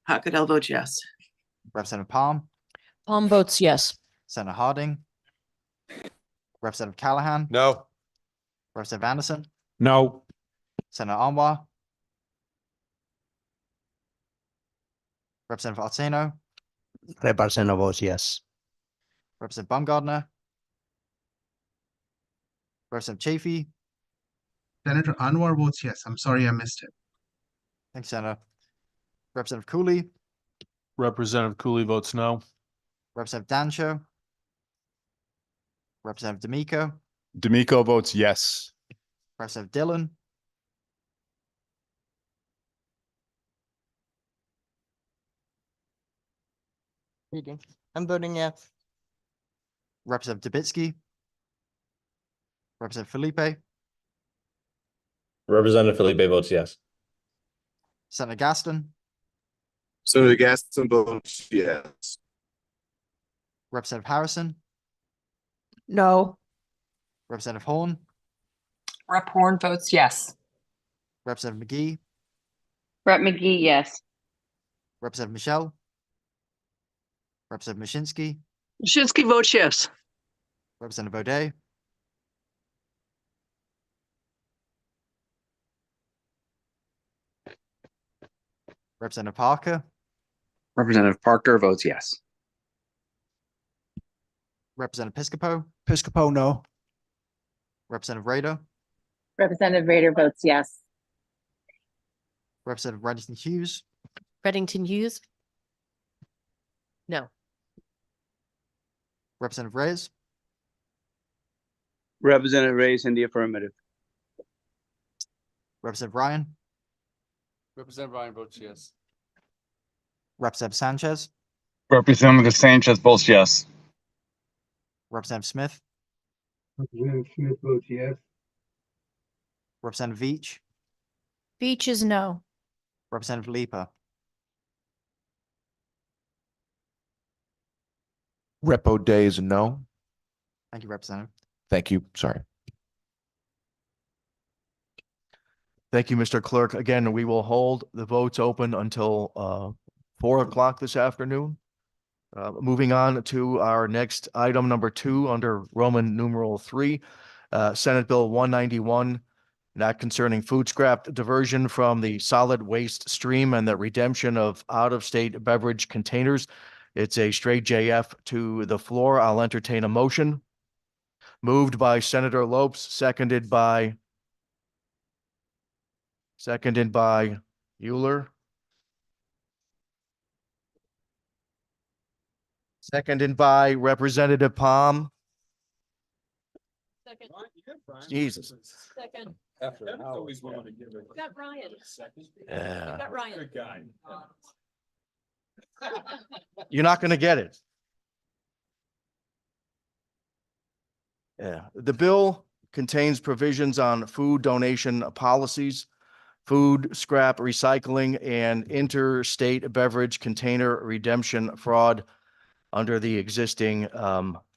Hockendahl votes yes. Representative Palm, Palm votes yes. Senator Harding, Representative Callahan, No. Representative Anderson, No. Senator Anwar, Representative Artino, Representative votes yes. Representative Baumgardner, Representative Chafee. Senator Anwar votes yes. I'm sorry I missed it. Thanks, Senator. Representative Cooley, Representative Cooley votes no. Representative Dancho, Representative D'Amico, D'Amico votes yes. Representative Dillon, Reading. I'm voting yes. Representative Dubitsky, Representative Felipe, Representative Felipe votes yes. Senator Gaston, Senator Gaston votes yes. Representative Harrison, No. Representative Horn, Rep. Horn votes yes. Representative McGee, Rep. McGee, yes. Representative Michelle, Representative Mashinsky, Mashinsky votes yes. Representative O'Day, Representative Parker, Representative Parker votes yes. Representative Piscopo, Piscopo, no. Representative Rader, Representative Rader votes yes. Representative Reddington Hughes, Reddington Hughes? No. Representative Reyes, Representative Reyes in the affirmative. Representative Ryan, Representative Ryan votes yes. Representative Sanchez, Representative Sanchez votes yes. Representative Smith, Representative Smith votes yes. Representative Veach, Beach is no. Representative Leaper, Repo Day is a no. thank you, Representative. Thank you. Sorry. Thank you, Mr. Clerk. Again, we will hold the votes open until 4 o'clock this afternoon. Moving on to our next item, number 2, under Roman numeral 3, Senate Bill 191, not concerning food scrap diversion from the solid waste stream and the redemption of out-of-state beverage containers. It's a straight JF to the floor. I'll entertain a motion. Moved by Senator Lopes, seconded by Euler. Seconded by Representative Palm. Second. Jesus. Second. Always willing to give it. Got Ryan. Yeah. Got Ryan. Good guy. You're not going to get it. Yeah, the bill contains provisions on food donation policies, food scrap recycling, and interstate beverage container redemption fraud under the existing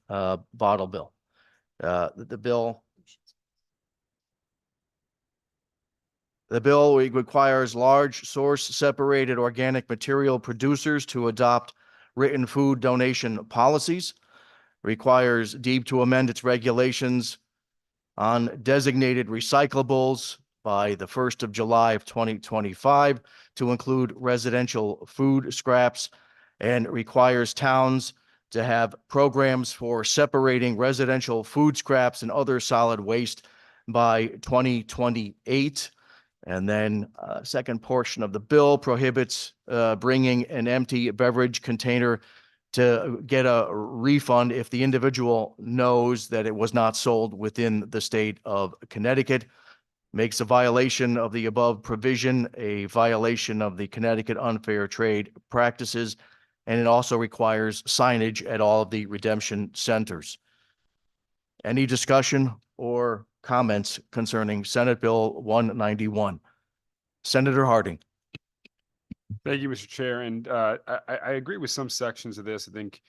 bottle bill. The bill requires large source separated organic material producers to adopt written food donation policies, requires DEEP to amend its regulations on designated recyclables by the 1st of July of 2025 to include residential food scraps, and requires towns to have programs for separating residential food scraps and other solid waste by 2028. And then second portion of the bill prohibits bringing an empty beverage container to get a refund if the individual knows that it was not sold within the state of Connecticut. Makes a violation of the above provision a violation of the Connecticut Unfair Trade Practices, and it also requires signage at all of the redemption centers. Any discussion or comments concerning Senate Bill 191? Senator Harding. Thank you, Mr. Chair. And I agree with some sections of this. I think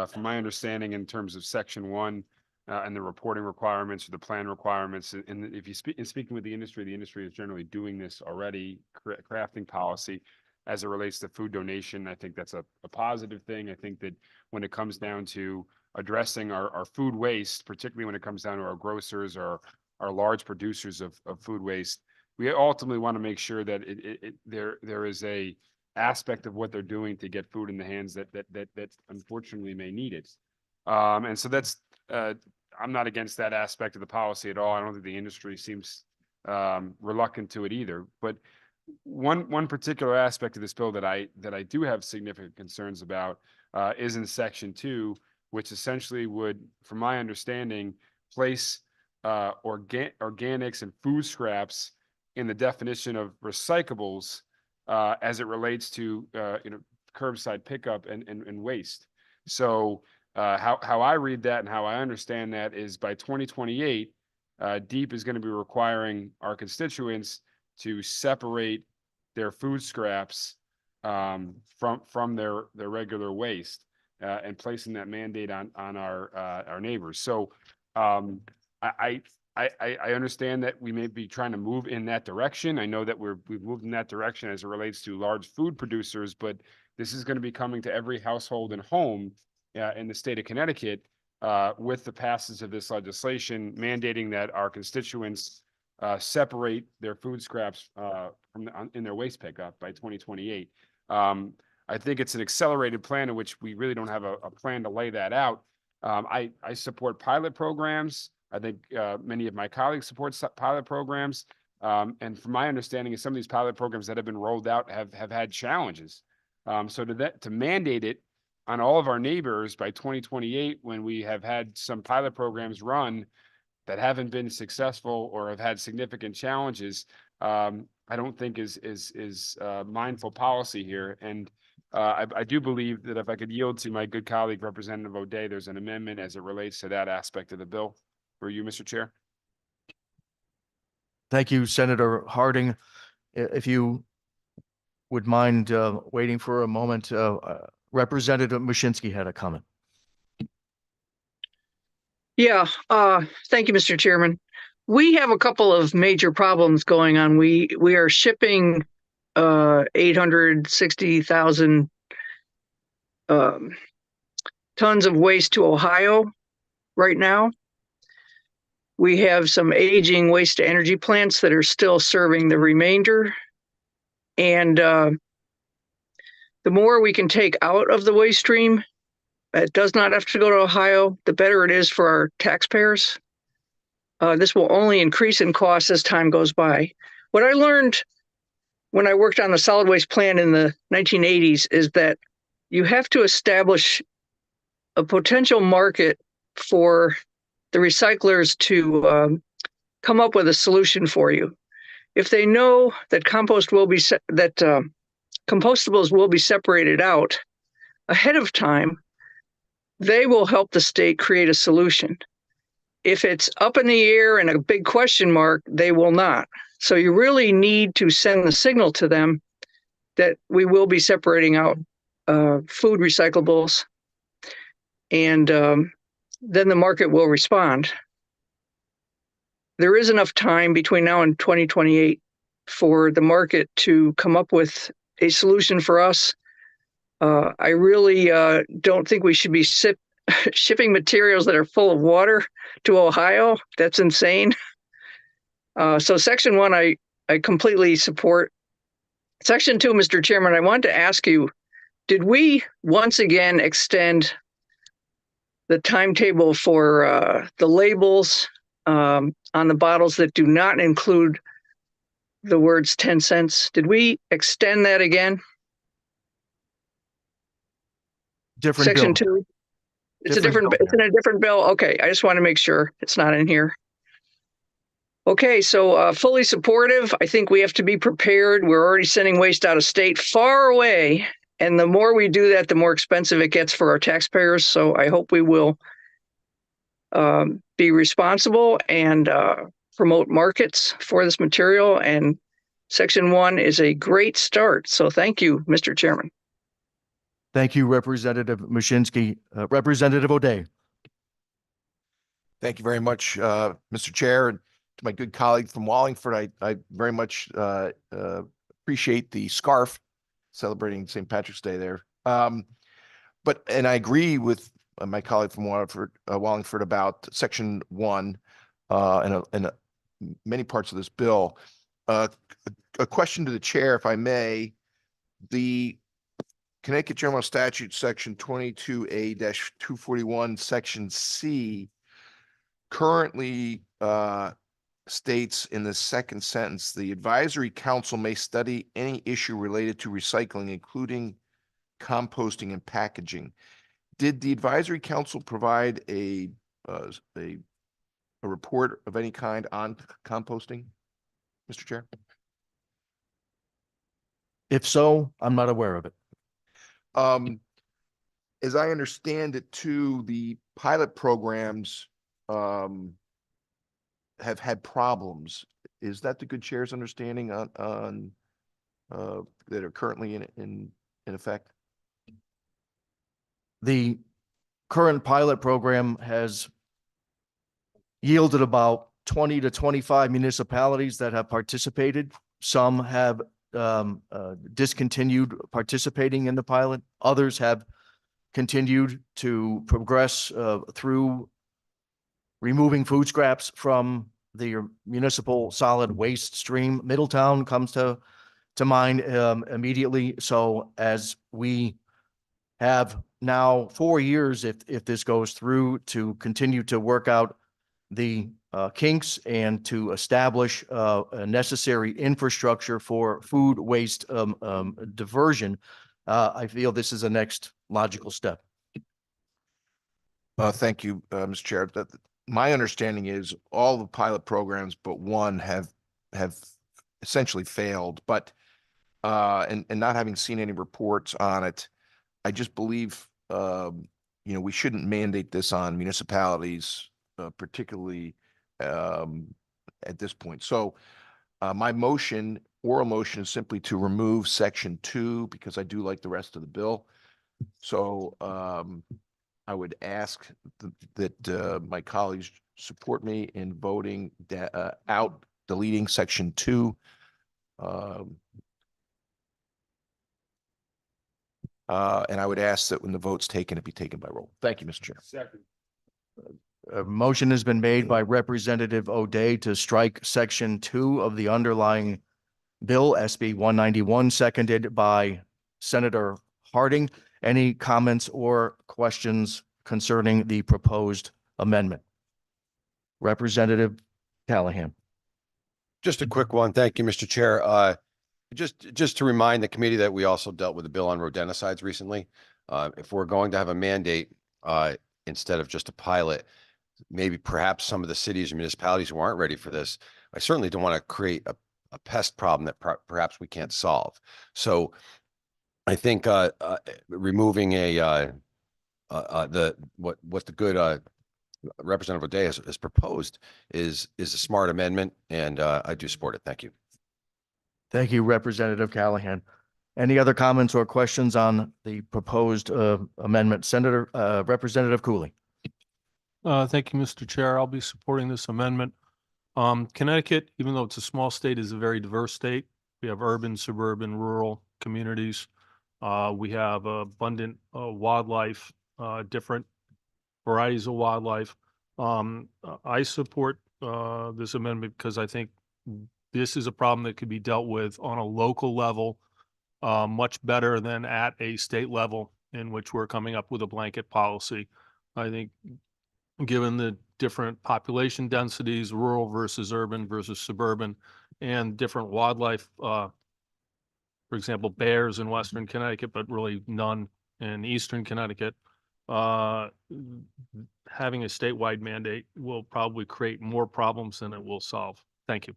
from my understanding in terms of section 1 and the reporting requirements or the plan requirements, and if you speaking with the industry is generally doing this already, crafting policy as it relates to food donation. I think that's a positive thing. I think that when it comes down to addressing our food waste, particularly when it comes down to our grocers or our large producers of food waste, we ultimately want to make sure that there is a aspect of what they're doing to get food in the hands that unfortunately may need it. And so that's I'm not against that aspect of the policy at all. I don't think the industry seems reluctant to it either. But one particular aspect of this bill that I do have significant concerns about is in section 2, which essentially would, from my understanding, place organics and food scraps in the definition of recyclables as it relates to curbside pickup and waste. So how I read that and how I understand that is by 2028, DEEP is going to be requiring our constituents to separate their food scraps from their regular waste and placing that mandate on our neighbors. So I understand that we may be trying to move in that direction. I know that we've moved in that direction as it relates to large food producers, but this is going to be coming to every household and home in the state of Connecticut with the passage of this legislation mandating that our constituents separate their food scraps in their waste pickup by 2028. I think it's an accelerated plan in which we really don't have a plan to lay that out. I support pilot programs. I think many of my colleagues support pilot programs. And from my understanding, some of these pilot programs that have been rolled out have had challenges. So to mandate it on all of our neighbors by 2028, when we have had some pilot programs run that haven't been successful or have had significant challenges, I don't think is mindful policy here. And I do believe that if I could yield to my good colleague, Representative O'Day, there's an amendment as it relates to that aspect of the bill. For you, Mr. Chair. Thank you, Senator Harding. If you would mind waiting for a moment, Representative Mushinski had a comment. Yeah, thank you, Mr. Chairman. We have a couple of major problems going on. We are shipping 860,000 tons of waste to Ohio right now. We have some aging waste to energy plants that are still serving the remainder. And the more we can take out of the waste stream, it does not have to go to Ohio, the better it is for our taxpayers. This will only increase in cost as time goes by. What I learned when I worked on the solid waste plan in the 1980s is that you have to establish a potential market for the recyclers to come up with a solution for you. If they know that compostables will be separated out ahead of time, they will help the state create a solution. If it's up in the air and a big question mark, they will not. So you really need to send the signal to them that we will be separating out food recyclables, and then the market will respond. There is enough time between now and 2028 for the market to come up with a solution for us. I really don't think we should be shipping materials that are full of water to Ohio. That's insane. So Section 1, I completely support. Section 2, Mr. Chairman, I wanted to ask you, did we once again extend the timetable for the labels on the bottles that do not include the words 10 cents. Did we extend that again? Different Section bill. 2? It's a Different different, bill, it's in a different bill. Okay, I just want to make sure it's not in here. Okay, so fully supportive. I think we have to be prepared. We're already sending waste out of state far away. And the more we do that, the more expensive it gets for our taxpayers. So I hope we will be responsible and promote markets for this material. And Section 1 is a great start. So thank you, Mr. Chairman. Thank you, Representative Mushinski. Representative O'Day. Thank you very much, Mr. Chair, and to my good colleague from Wallingford. I very much appreciate the scarf celebrating St. Patrick's Day there. And I agree with my colleague from Wallingford about Section 1 and many parts of this bill. A question to the chair, if I may. The Connecticut General Statute, Section 22A-241, Section C, currently states in the second sentence, the advisory council may study any issue related to recycling, including composting and packaging. Did the advisory council provide a report of any kind on composting, Mr. Chair? If so, I'm not aware of it. As I understand it too, the pilot programs have had problems. Is that the good chair's understanding on that are currently in effect? The current pilot program has yielded about 20 to 25 municipalities that have participated. Some have discontinued participating in the pilot. Others have continued to progress through removing food scraps from the municipal solid waste stream. Middletown comes to mind immediately. So as we have now 4 years, if this goes through, to continue to work out the kinks and to establish a necessary infrastructure for food waste diversion, I feel this is the next logical step. Thank you, Mr. Chair. My understanding is all the pilot programs but one have essentially failed, but and not having seen any reports on it, I just believe we shouldn't mandate this on municipalities, particularly at this point. So my oral motion is simply to remove Section 2 because I do like the rest of the bill. So I would ask that my colleagues support me in voting out, deleting Section 2. And I would ask that when the vote's taken, it be taken by roll. Thank you, Mr. Chair. Second. A motion has been made by Representative O'Day to strike Section 2 of the underlying bill, SB 191, seconded by Senator Harding. Any comments or questions concerning the proposed amendment? Representative Callahan. Just a quick one. Thank you, Mr. Chair. Just to remind the committee that we also dealt with a bill on rodenticides recently. If we're going to have a mandate instead of just a pilot, maybe perhaps some of the cities and municipalities who aren't ready for this, I certainly don't want to create a pest problem that perhaps we can't solve. So I think removing what the good Representative O'Day has proposed is a smart amendment, and I do support it. Thank you. Thank you, Representative Callahan. Any other comments or questions on the proposed amendment? Representative Cooley. Thank you, Mr. Chair. I'll be supporting this amendment. Connecticut, even though it's a small state, is a very diverse state. We have urban, suburban, rural communities. We have abundant wildlife, different varieties of wildlife. I support this amendment because I think this is a problem that could be dealt with on a local level much better than at a state level, in which we're coming up with a blanket policy. I think given the different population densities, rural versus urban versus suburban, and different wildlife, for example, bears in Western Connecticut, but really none in Eastern Connecticut, having a statewide mandate will probably create more problems than it will solve. Thank you.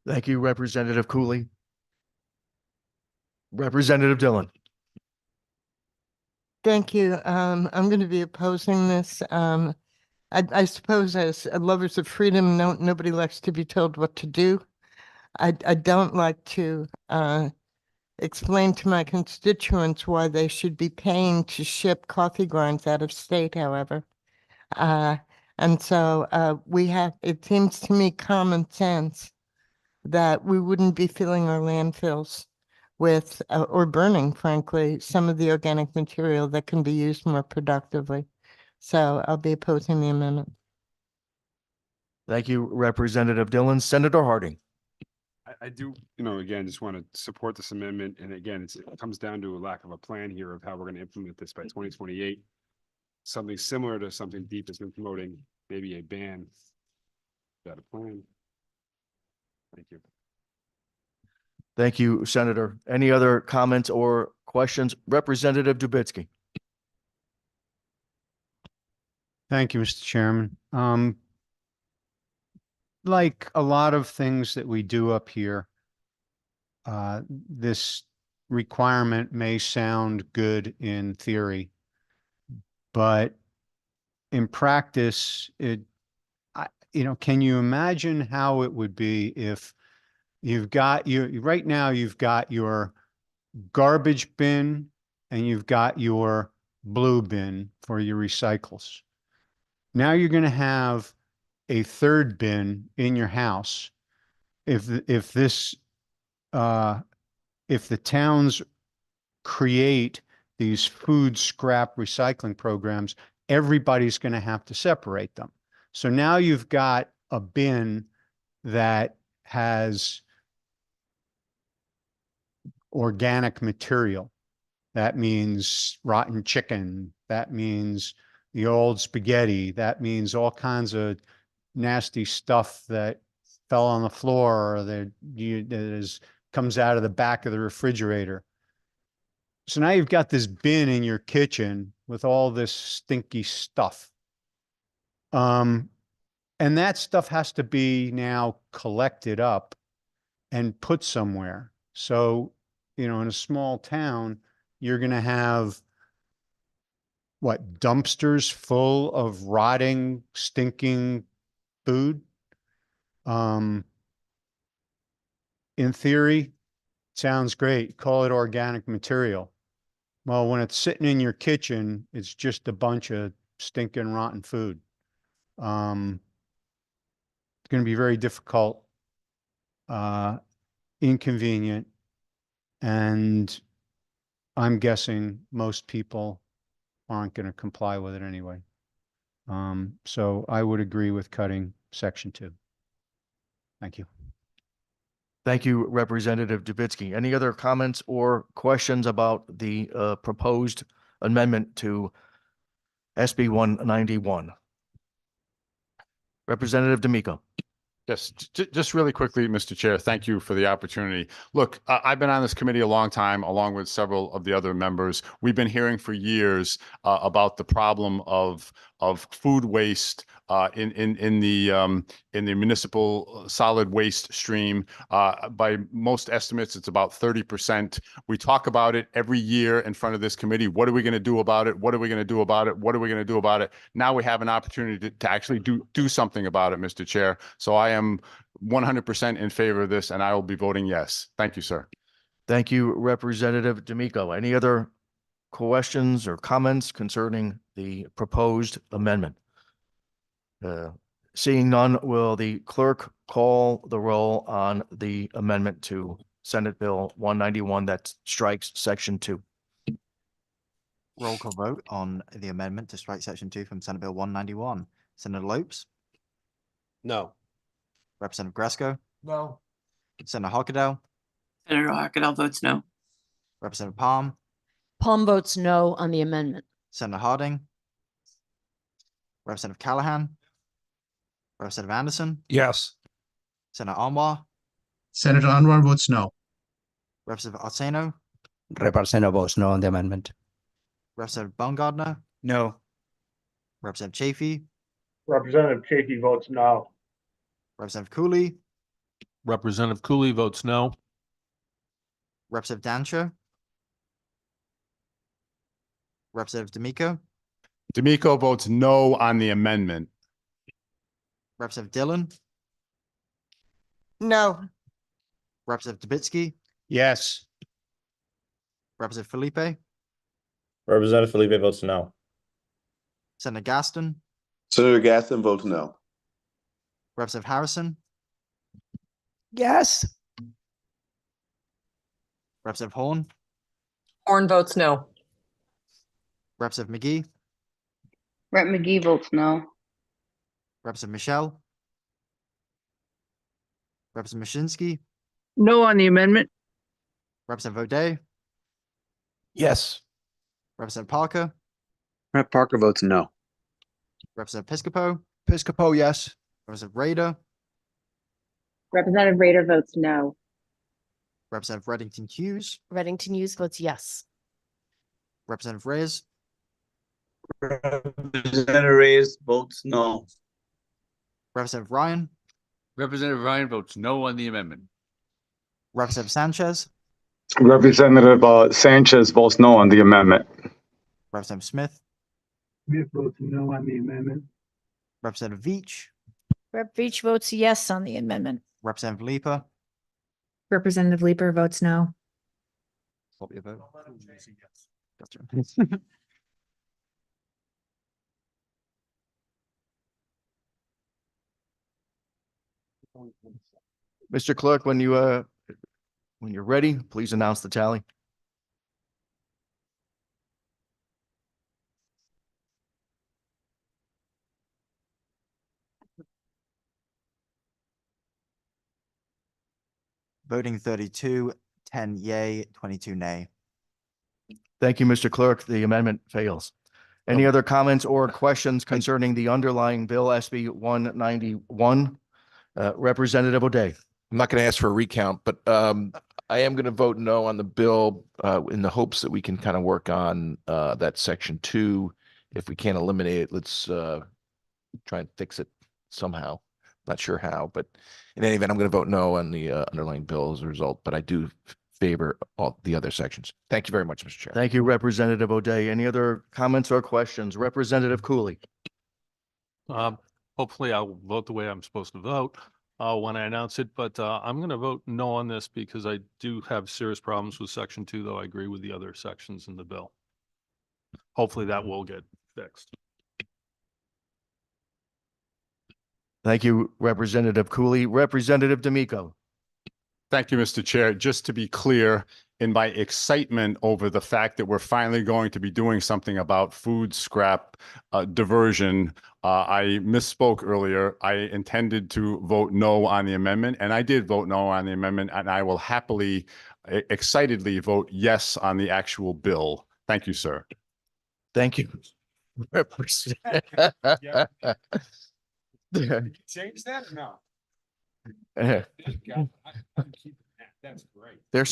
Thank you, Representative Cooley. Representative Dillon. Thank you. I'm going to be opposing this. I suppose as lovers of freedom, nobody likes to be told what to do. I don't like to explain to my constituents why they should be paying to ship coffee grinds out of state, however. And so it seems to me common sense that we wouldn't be filling our landfills with, or burning, frankly, some of the organic material that can be used more productively. So I'll be opposing the amendment. Thank you, Representative Dillon. Senator Harding. I do, again, just want to support this amendment. And again, it comes down to a lack of a plan here of how we're going to implement this by 2028. Something similar to something Deep has been promoting, maybe a ban. Got a plan? Thank you. Thank you, Senator. Any other comments or questions? Representative Dubitsky. Thank you, Mr. Chairman. Like a lot of things that we do up here, this requirement may sound good in theory, but in practice, can you imagine how it would be if right now you've got your garbage bin and you've got your blue bin for your recycles. Now you're going to have a third bin in your house. If the towns create these food scrap recycling programs, everybody's going to have to separate them. So now you've got a bin that has organic material. That means rotten chicken. That means the old spaghetti. That means all kinds of nasty stuff that fell on the floor or that comes out of the back of the refrigerator. So now you've got this bin in your kitchen with all this stinky stuff. And that stuff has to be now collected up and put somewhere. So, in a small town, you're going to have dumpsters full of rotting, stinking food. In theory, sounds great. Call it organic material. Well, when it's sitting in your kitchen, it's just a bunch of stinking, rotten food. It's going to be very difficult, inconvenient, and I'm guessing most people aren't going to comply with it anyway. So I would agree with cutting Section 2. Thank you. Thank you, Representative Dubitsky. Any other comments or questions about the proposed amendment to SB 191? Representative D'Amico. Yes, just really quickly, Mr. Chair, thank you for the opportunity. Look, I've been on this committee a long time, along with several of the other members. We've been hearing for years about the problem of food waste in the municipal solid waste stream. By most estimates, it's about 30%. We talk about it every year in front of this committee. What are we going to do about it? What are we going to do about it? What are we going to do about it? Now we have an opportunity to actually do something about it, Mr. Chair. So I am 100% in favor of this, and I will be voting yes. Thank you, sir. Thank you, Representative D'Amico. Any other questions or comments concerning the proposed amendment? Seeing none, will the clerk call the roll on the amendment to Senate Bill 191 that strikes Section 2? Roll call vote on the amendment to strike Section 2 from Senate Bill 191. Senator Lopes? No. Representative Gresco? No. Senator Harkadel? Senator Harkadel votes no. Representative Palm? Palm votes no on the amendment. Senator Harding? Representative Callahan, Representative Anderson, Yes. Senator Anwar, Senator Anwar votes no. Representative Arceno, Representative votes no on the amendment. Representative Baumgardner, No. Representative Chafee, Representative Chafee votes no. Representative Cooley, Representative Cooley votes no. Representative Dancho, Representative D'Amico, D'Amico votes no on the amendment. Representative Dillon, No. Representative Dubitsky, Yes. Representative Felipe, Representative Felipe votes no. Senator Gaston, Senator Gaston votes no. Representative Harrison, Yes. Representative Horn, Horn votes no. Representative McGee, Rep. McGee votes no. Representative Michelle, Representative Mashinsky, No on the amendment. Representative O'Day, Yes. Representative Parker, Rep. Parker votes no. Representative Piscopo, Piscopo, yes. Representative Rader, Representative Rader votes no. Representative Reddington Hughes, Reddington Hughes votes yes. Representative Reyes, Representative Reyes votes no. Representative Ryan, Representative Ryan votes no on the amendment. Representative Sanchez, Representative Sanchez votes no on the amendment. Representative Smith, Smith votes no on the amendment. Representative Veach, Rep. Veach votes yes on the amendment. Representative Leaper, Representative Leeper votes no. what your vote? Gotcha. Mr. Clerk, when you're ready, please announce the tally. Voting 32, 10 yay, 22 nay. Thank you, Mr. Clerk. The amendment fails. Any other comments or questions concerning the underlying bill SB 191? Representative O'Day. I'm not going to ask for a recount, but I am going to vote no on the bill in the hopes that we can kind of work on that section 2. If we can't eliminate it, let's try and fix it somehow. Not sure how, but in any event, I'm going to vote no on the underlying bill as a result, but I do favor all the other sections. Thank you very much, Mr. Chair. Thank you, Representative O'Day. Any other comments or questions? Representative Cooley. Hopefully I'll vote the way I'm supposed to vote when I announce it, but I'm going to vote no on this because I do have serious problems with section 2, though I agree with the other sections in the bill. Hopefully that will get fixed. Thank you, Representative Cooley. Representative D'Amico. Thank you, Mr. Chair. Just to be clear, in my excitement over the fact that we're finally going to be doing something about food scrap diversion, I misspoke earlier. I intended to vote no on the amendment, and I did vote no on the amendment, and I will happily, excitedly vote yes on the actual bill. Thank you, sir. Thank you. Change that or no? Uh, That's great. There's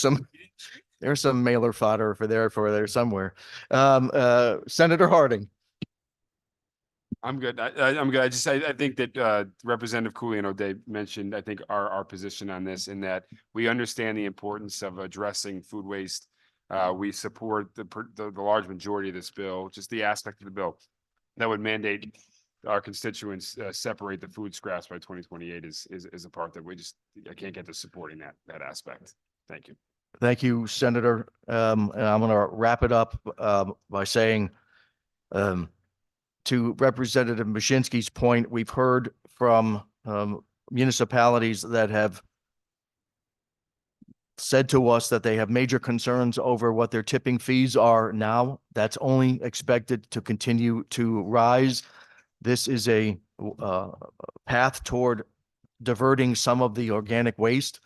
some mailer fodder for there somewhere. Senator Harding. I'm good. I'm good. I think that Representative Cooley and O'Day mentioned, I think our position on this in that we understand the importance of addressing food waste. We support the large majority of this bill, just the aspect of the bill that would mandate our constituents separate the food scraps by 2028 is a part that I can't get to supporting that aspect. Thank you. Thank you, Senator. And I'm going to wrap it up by saying to Representative Mashinsky's point, we've heard from municipalities that have said to us that they have major concerns over what their tipping fees are now. That's only expected to continue to rise. This is a path toward diverting some of the organic waste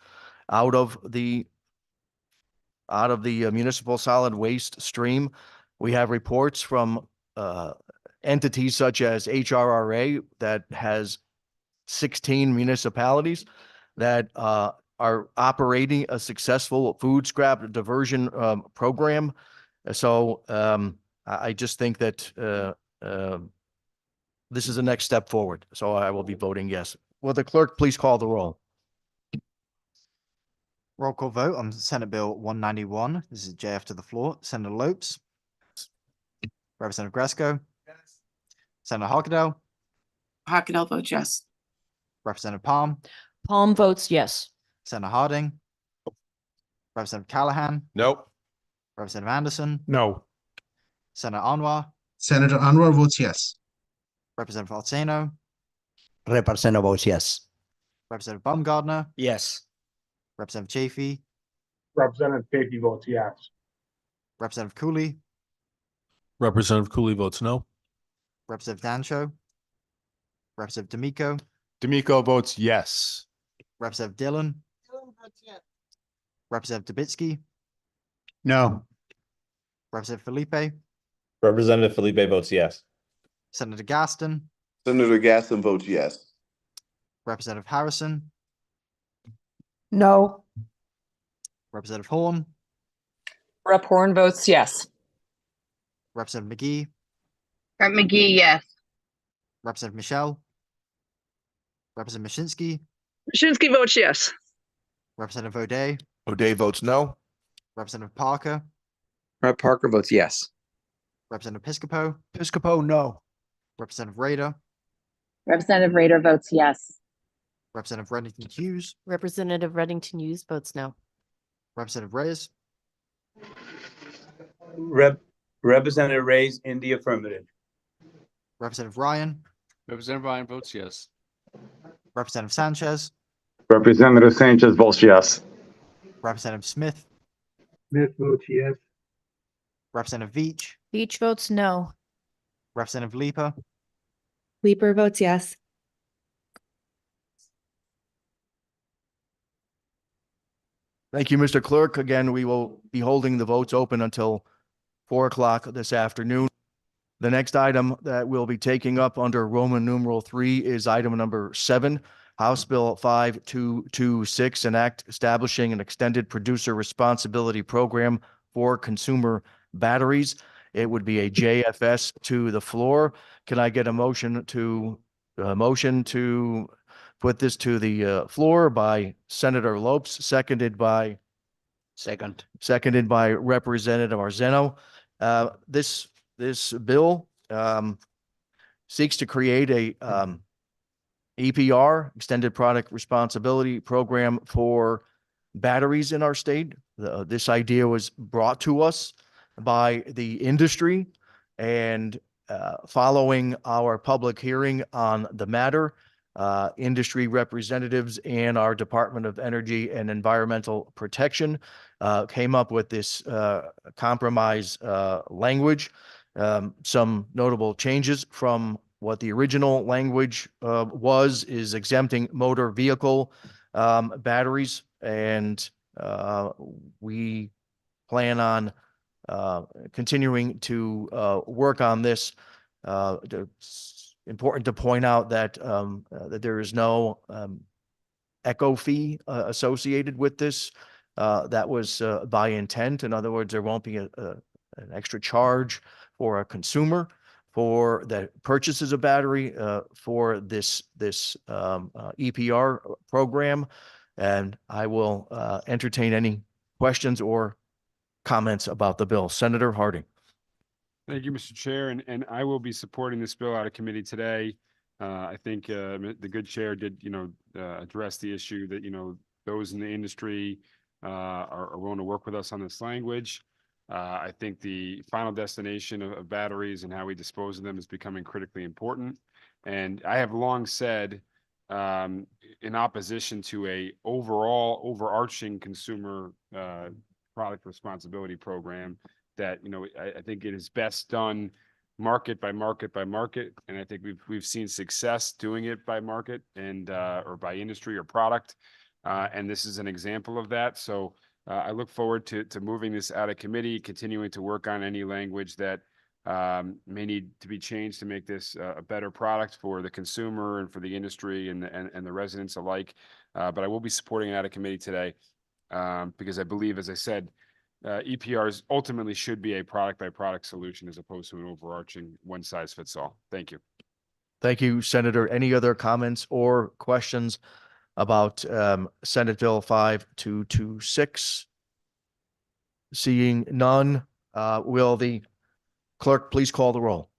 out of the municipal solid waste stream. We have reports from entities such as HRRA that has 16 municipalities that are operating a successful food scrap diversion program. So I just think that this is the next step forward. So I will be voting yes. Will the clerk please call the roll? Roll call vote on Senate Bill 191. This is JF to the floor. Senator Lopes. Representative Gresco. Senator Hockenell. Hockenell votes yes. Representative Palm. Palm votes yes. Senator Harding. Representative Callahan. Nope. Representative Anderson. No. Senator Anwar. Senator Anwar votes yes. Representative Alseno. Representative votes yes. Representative Baumgartner. Yes. Representative Chafee. Representative Chafee votes yes. Representative Cooley. Representative Cooley votes no. Representative Dancho. Representative D'Amico. D'Amico votes yes. Representative Dillon. Representative Dubitsky. No. Representative Felipe. Representative Felipe votes yes. Senator Gaston. Senator Gaston votes yes. Representative Harrison. No. Representative Horn. Rep. Horn votes yes. Representative McGee. Rep. McGee, yes. Representative Michelle. Representative Mashinsky. Mashinsky votes yes. Representative O'Day. O'Day votes no. Representative Parker. Rep. Parker votes yes. Representative Piscopo. Piscopo, no. Representative Rader. Representative Rader votes yes. Representative Reddington Hughes. Representative Reddington Hughes votes no. Representative Reyes. Representative Reyes in the affirmative. Representative Ryan. Representative Ryan votes yes. Representative Sanchez. Representative Sanchez votes yes. Representative Smith. Smith votes yes. Representative Veach. Veach votes no. Representative Leaper. Leaper votes yes. Thank you, Mr. Clerk. Again, we will be holding the votes open until 4 o'clock this afternoon. The next item that we'll be taking up under Roman numeral 3 is item number 7, House Bill 5226, an act establishing an extended producer responsibility program for consumer batteries. It would be a JFS to the floor. Can I get a motion to put this to the floor by Senator Lopes, seconded by Representative Arzeno. This bill seeks to create a EPR, Extended Product Responsibility Program, for batteries in our state. This idea was brought to us by the industry, and following our public hearing on the matter, industry representatives and our Department of Energy and Environmental Protection came up with this compromise language. Some notable changes from what the original language is exempting motor vehicle batteries, and we plan on continuing to work on this. It's important to point out that that there is no echo fee associated with this. That was by intent. In other words, there won't be an extra charge for a consumer for that purchases a battery for this EPR program. And I will entertain any questions or comments about the bill. Senator Harding. Thank you, Mr. Chair, and I will be supporting this bill out of committee today. I think the good chair did, address the issue that, those in the industry are willing to work with us on this language. I think the final destination of batteries and how we dispose of them is becoming critically important. And I have long said, in opposition to a overall overarching consumer product responsibility program, that I think it is best done market by market by market, and I think we've seen success doing it by market and or by industry or product, and this is an example of that. So I look forward to moving this out of committee, continuing to work on any language that may need to be changed to make this a better product for the consumer and for the industry and the residents alike. But I will be supporting it out of committee today because I believe, as I said, EPRs ultimately should be a product by product solution as opposed to an overarching one size fits all. Thank you. Thank you, Senator. Any other comments or questions about Senate Bill 5226? Seeing none, will the clerk please call the roll?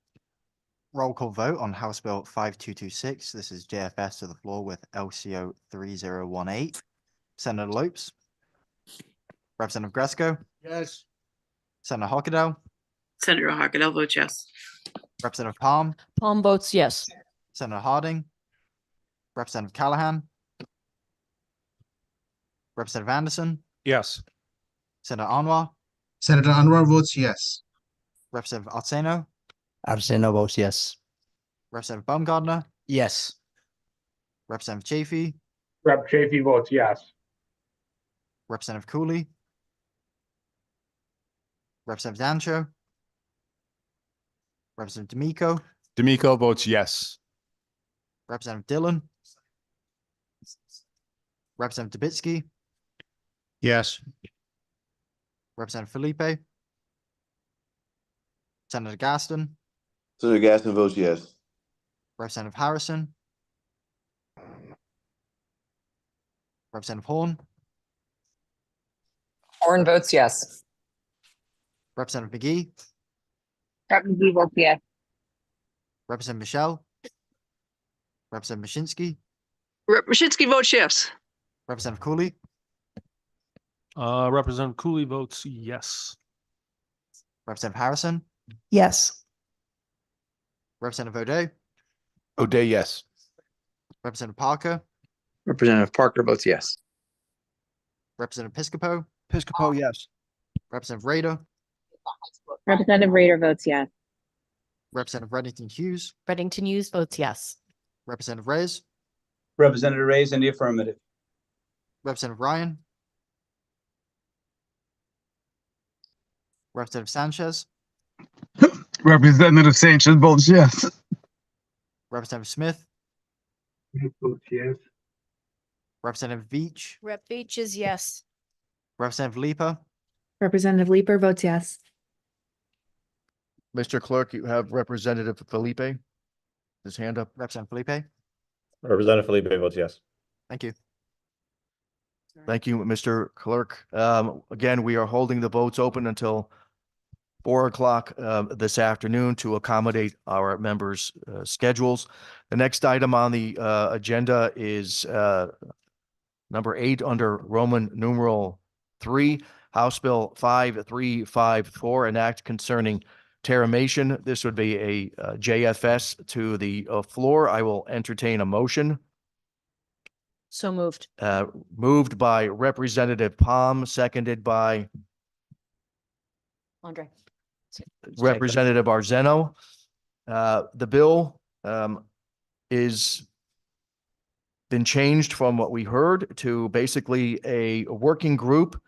Roll call vote on House Bill 5226. This is JFS to the floor with LCO 3018. Senator Lopes. Representative Gresco. Yes. Senator Hockedal. Senator Hockedal votes yes. Representative Palm. Palm votes yes. Senator Harding. Representative Callahan. Representative Anderson. Yes. Senator Anwar. Senator Anwar votes yes. Representative Arseno. Arseno votes yes. Representative Baumgartner. Yes. Representative Chafee. Rep. Chafee votes yes. Representative Cooley. Representative Dancho. Representative D'Amico. D'Amico votes yes. Representative Dillon. Representative Dubitsky. Yes. Representative Felipe. Senator Gaston. Senator Gaston votes yes. Representative Harrison. Representative Horn. Horn votes yes. Representative McGee. Rep. McGee votes yes. Representative Michelle. Representative Mashinsky. Rep. Mashinsky votes yes. Representative Cooley. Representative Cooley votes yes. Representative Harrison. Yes. Representative O'Day. O'Day, yes. Representative Parker. Representative Parker votes yes. Representative Piscopo. Piscopo, yes. Representative Rader. Representative Rader votes yes. Representative Reddington Hughes. Reddington Hughes votes yes. Representative Reyes. Representative Reyes in the affirmative. Representative Ryan. Representative Sanchez. Representative Sanchez votes yes. Representative Smith. Votes yes. Representative Veach. Rep Beach is yes. Representative Leaper. Representative Leaper votes yes. Mr. Clerk, you have Representative Felipe. His hand up. Representative Felipe. Representative Felipe votes yes. Thank you. Thank you, Mr. Clerk. Again, we are holding the votes open until 4 o'clock this afternoon to accommodate our members' schedules. The next item on the agenda is number 8 under Roman numeral 3, House Bill 5354, an act concerning terramation. This would be a JFS to the floor. I will entertain a motion. So moved. Moved by Representative Palm, seconded by Andre. Representative Arzeno. The bill is been changed from what we heard to basically a working group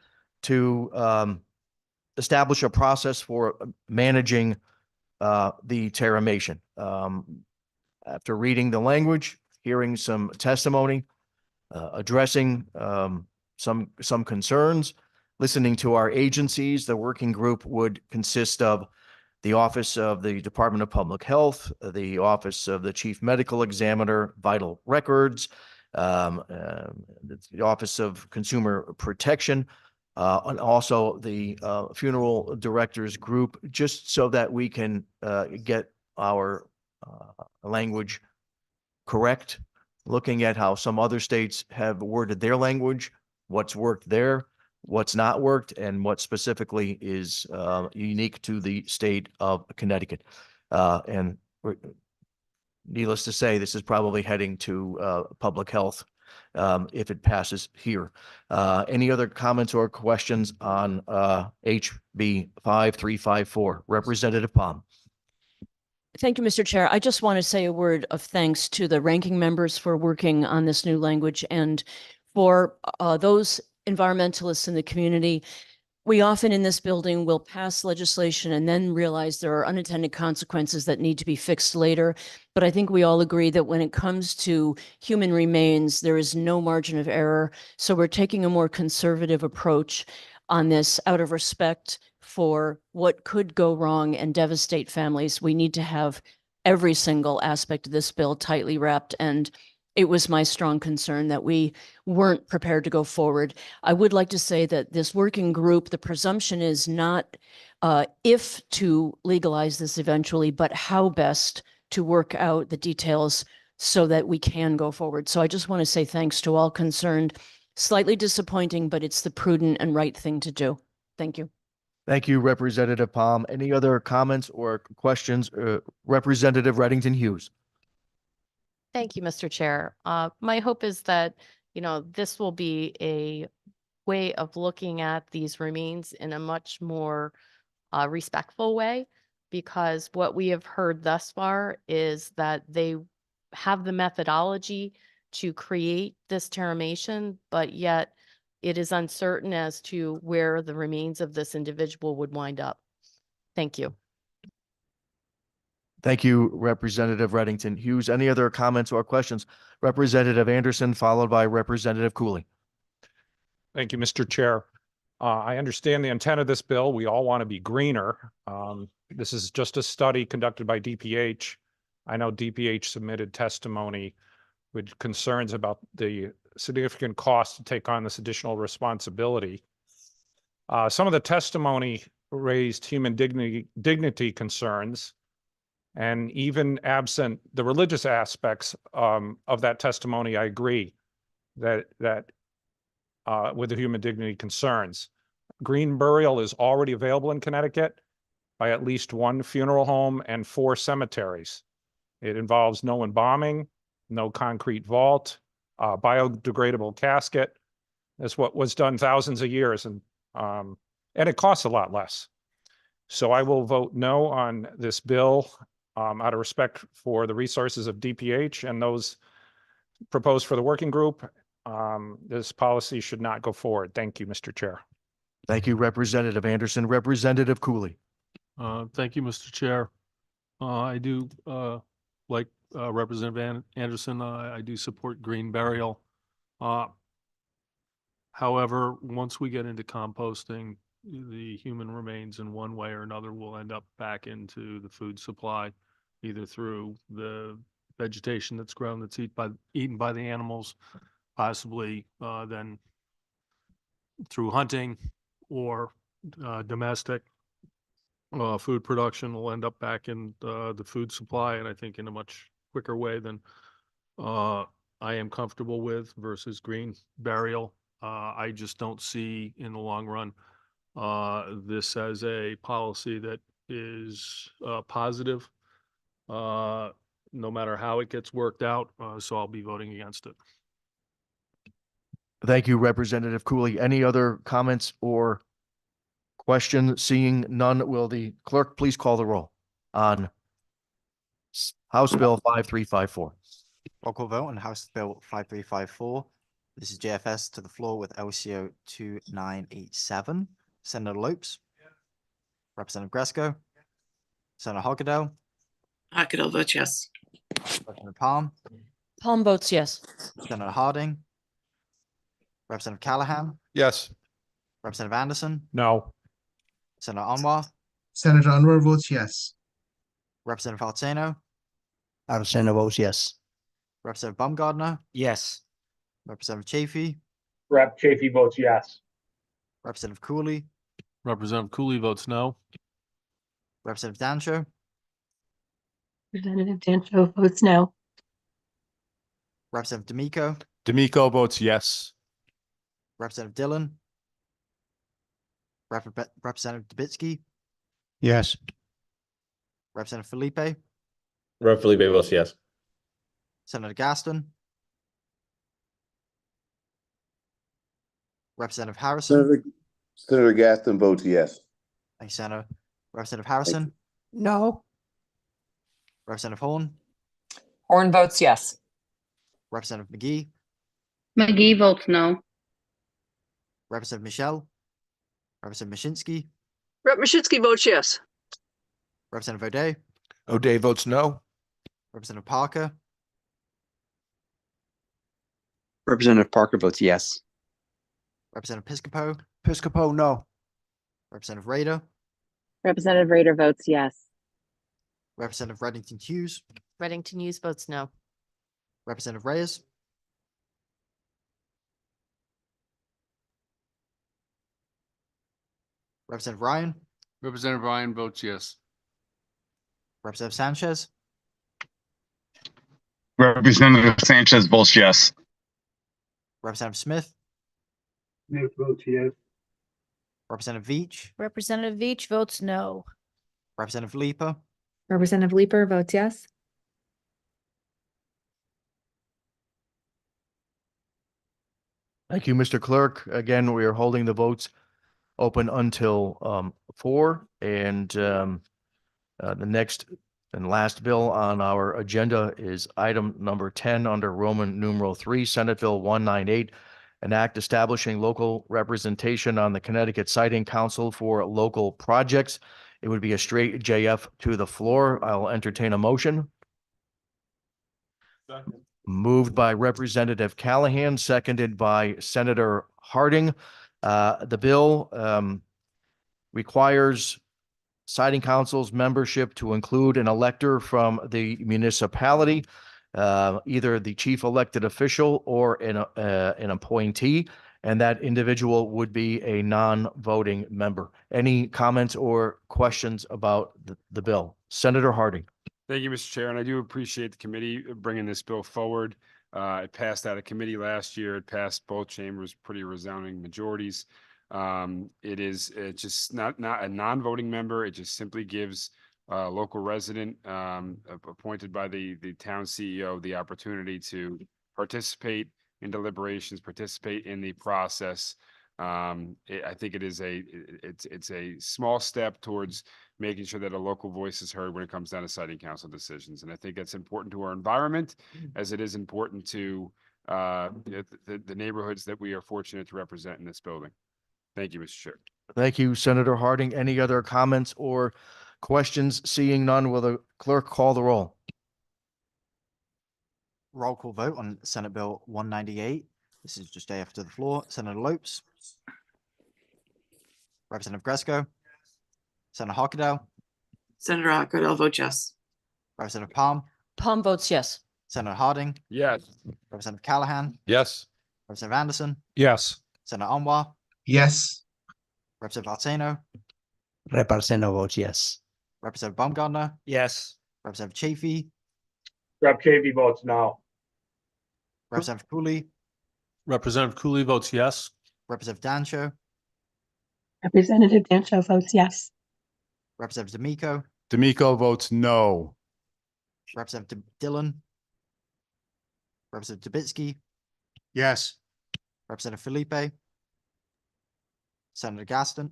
to establish a process for managing the terramation. After reading the language, hearing some testimony, addressing some concerns, listening to our agencies, the working group would consist of the Office of the Department of Public Health, the Office of the Chief Medical Examiner, Vital Records, the Office of Consumer Protection, and also the Funeral Directors Group, just so that we can get our language correct, looking at how some other states have worded their language, what's worked there, what's not worked, and what specifically is unique to the state of Connecticut. And needless to say, this is probably heading to public health if it passes here. Any other comments or questions on HB 5354? Representative Palm. Thank you, Mr. Chair. I just want to say a word of thanks to the ranking members for working on this new language and for those environmentalists in the community we often in this building will pass legislation and then realize there are unintended consequences that need to be fixed later. But I think we all agree that when it comes to human remains, there is no margin of error. So we're taking a more conservative approach on this out of respect for what could go wrong and devastate families. We need to have every single aspect of this bill tightly wrapped, and it was my strong concern that we weren't prepared to go forward. I would like to say that this working group, the presumption is not if to legalize this eventually, but how best to work out the details so that we can go forward. So I just want to say thanks to all concerned. Slightly disappointing, but it's the prudent and right thing to do. Thank you. Thank you, Representative Palm. Any other comments or questions? Representative Reddington Hughes. Thank you, Mr. Chair. My hope is that, this will be a way of looking at these remains in a much more respectful way, because what we have heard thus far is that they have the methodology to create this terramation, but yet it is uncertain as to where the remains of this individual would wind up. Thank you. Thank you, Representative Reddington Hughes. Any other comments or questions? Representative Anderson, followed by Representative Cooley. Thank you, Mr. Chair. I understand the intent of this bill. We all want to be greener. This is just a study conducted by DPH. I know DPH submitted testimony with concerns about the significant cost to take on this additional responsibility. Some of the testimony raised human dignity concerns, and even absent the religious aspects of that testimony, I agree that with the human dignity concerns. Green burial is already available in Connecticut by at least one funeral home and 4 cemeteries. It involves no embalming, no concrete vault, biodegradable casket. That's what was done thousands of years, and it costs a lot less. So I will vote no on this bill out of respect for the resources of DPH and those proposed for the working group. This policy should not go forward. Thank you, Mr. Chair. Thank you, Representative Anderson. Representative Cooley. Thank you, Mr. Chair. I do like Representative Anderson. I do support green burial. However, once we get into composting, the human remains in one way or another will end up back into the food supply, either through the vegetation that's grown that's eaten by the animals, possibly then through hunting or domestic food production will end up back in the food supply, and I think in a much quicker way than I am comfortable with versus green burial. I just don't see in the long run this as a policy that is positive, no matter how it gets worked out. So I'll be voting against it. Thank you, Representative Cooley. Any other comments or questions? Seeing none, will the clerk please call the roll on House Bill 5354? Roll call vote on House Bill 5354. This is JFS to the floor with LCO 2987. Senator Lopes. Representative Gresco. Senator Hogadell. Hogadell votes yes. Representative Palm. Palm votes yes. Senator Harding. Representative Callahan. Yes. Representative Anderson. No. Senator Anwar. Senator Anwar votes yes. Representative Arteno. Arteno votes yes. Representative Baumgardner. Yes. Representative Chafee. Rep. Chafee votes yes. Representative Cooley. Representative Cooley votes no. Representative Dancho. Representative Dancho votes no. Representative D'Amico. D'Amico votes yes. Representative Dillon. Representative Dubitsky. Yes. Representative Felipe. Rep. Felipe votes yes. Senator Gaston. Representative Harrison. Senator Gaston votes yes. Thank you, Senator. Representative Harrison. No. Representative Horn. Horn votes yes. Representative McGee. McGee votes no. Representative Michelle. Representative Mashinsky, Rep. Mashinsky votes yes. Representative O'Day, O'Day votes no. Representative Parker, Representative Parker votes yes. Representative Piscopo, Piscopo, no. Representative Rader, Representative Rader votes yes. Representative Reddington Hughes, Reddington Hughes votes no. Representative Reyes, Representative Ryan, Representative Ryan votes yes. Representative Sanchez, Representative Sanchez votes yes. Representative Smith, Smith votes yes. Representative Veach, Representative Veach votes no. Representative Leaper, Representative Leeper votes yes. Thank you, Mr. Clerk. Again, we are holding the votes open until 4, and the next and last bill on our agenda is item number 10 under Roman numeral 3, Senate Bill 198, an act establishing local representation on the Connecticut Siting Council for local projects. It would be a straight JF to the floor. I'll entertain a motion. Moved by Representative Callahan, seconded by Senator Harding. The bill requires Siting Council's membership to include an elector from the municipality, either the chief elected official or an appointee, and that individual would be a non-voting member. Any comments or questions about the bill? Senator Harding. Thank you, Mr. Chair, and I do appreciate the committee bringing this bill forward. It passed out of committee last year. It passed both chambers pretty resounding majorities. It's just not a non-voting member. It just simply gives a local resident appointed by the town CEO the opportunity to participate in deliberations, participate in the process. I think it's a small step towards making sure that a local voice is heard when it comes down to Siting Council decisions. And I think that's important to our environment, as it is important to the neighborhoods that we are fortunate to represent in this building. Thank you, Mr. Chair. Thank you, Senator Harding. Any other comments or questions? Seeing none, will the clerk call the roll? roll call vote on Senate Bill 198. This is just JF to the floor. Senator Lopes, Representative Gresco, Senator Hockedale, Senator Hockedale votes yes. Representative Palm, Palm votes yes. Senator Harding, Yes. Representative Callahan, Yes. Representative Anderson, Yes. Senator Anwar, Yes. Representative Arteno, Rep. Arceno votes yes. Representative Baumgartner, Yes. Representative Chafee, Rep. Chafee votes no. Representative Cooley, Representative Cooley votes yes. Representative Dancho, Representative Dancho votes yes. Representative D'Amico, D'Amico votes no. Representative Dillon, Representative Dubitsky, Yes. Representative Felipe, Senator Gaston,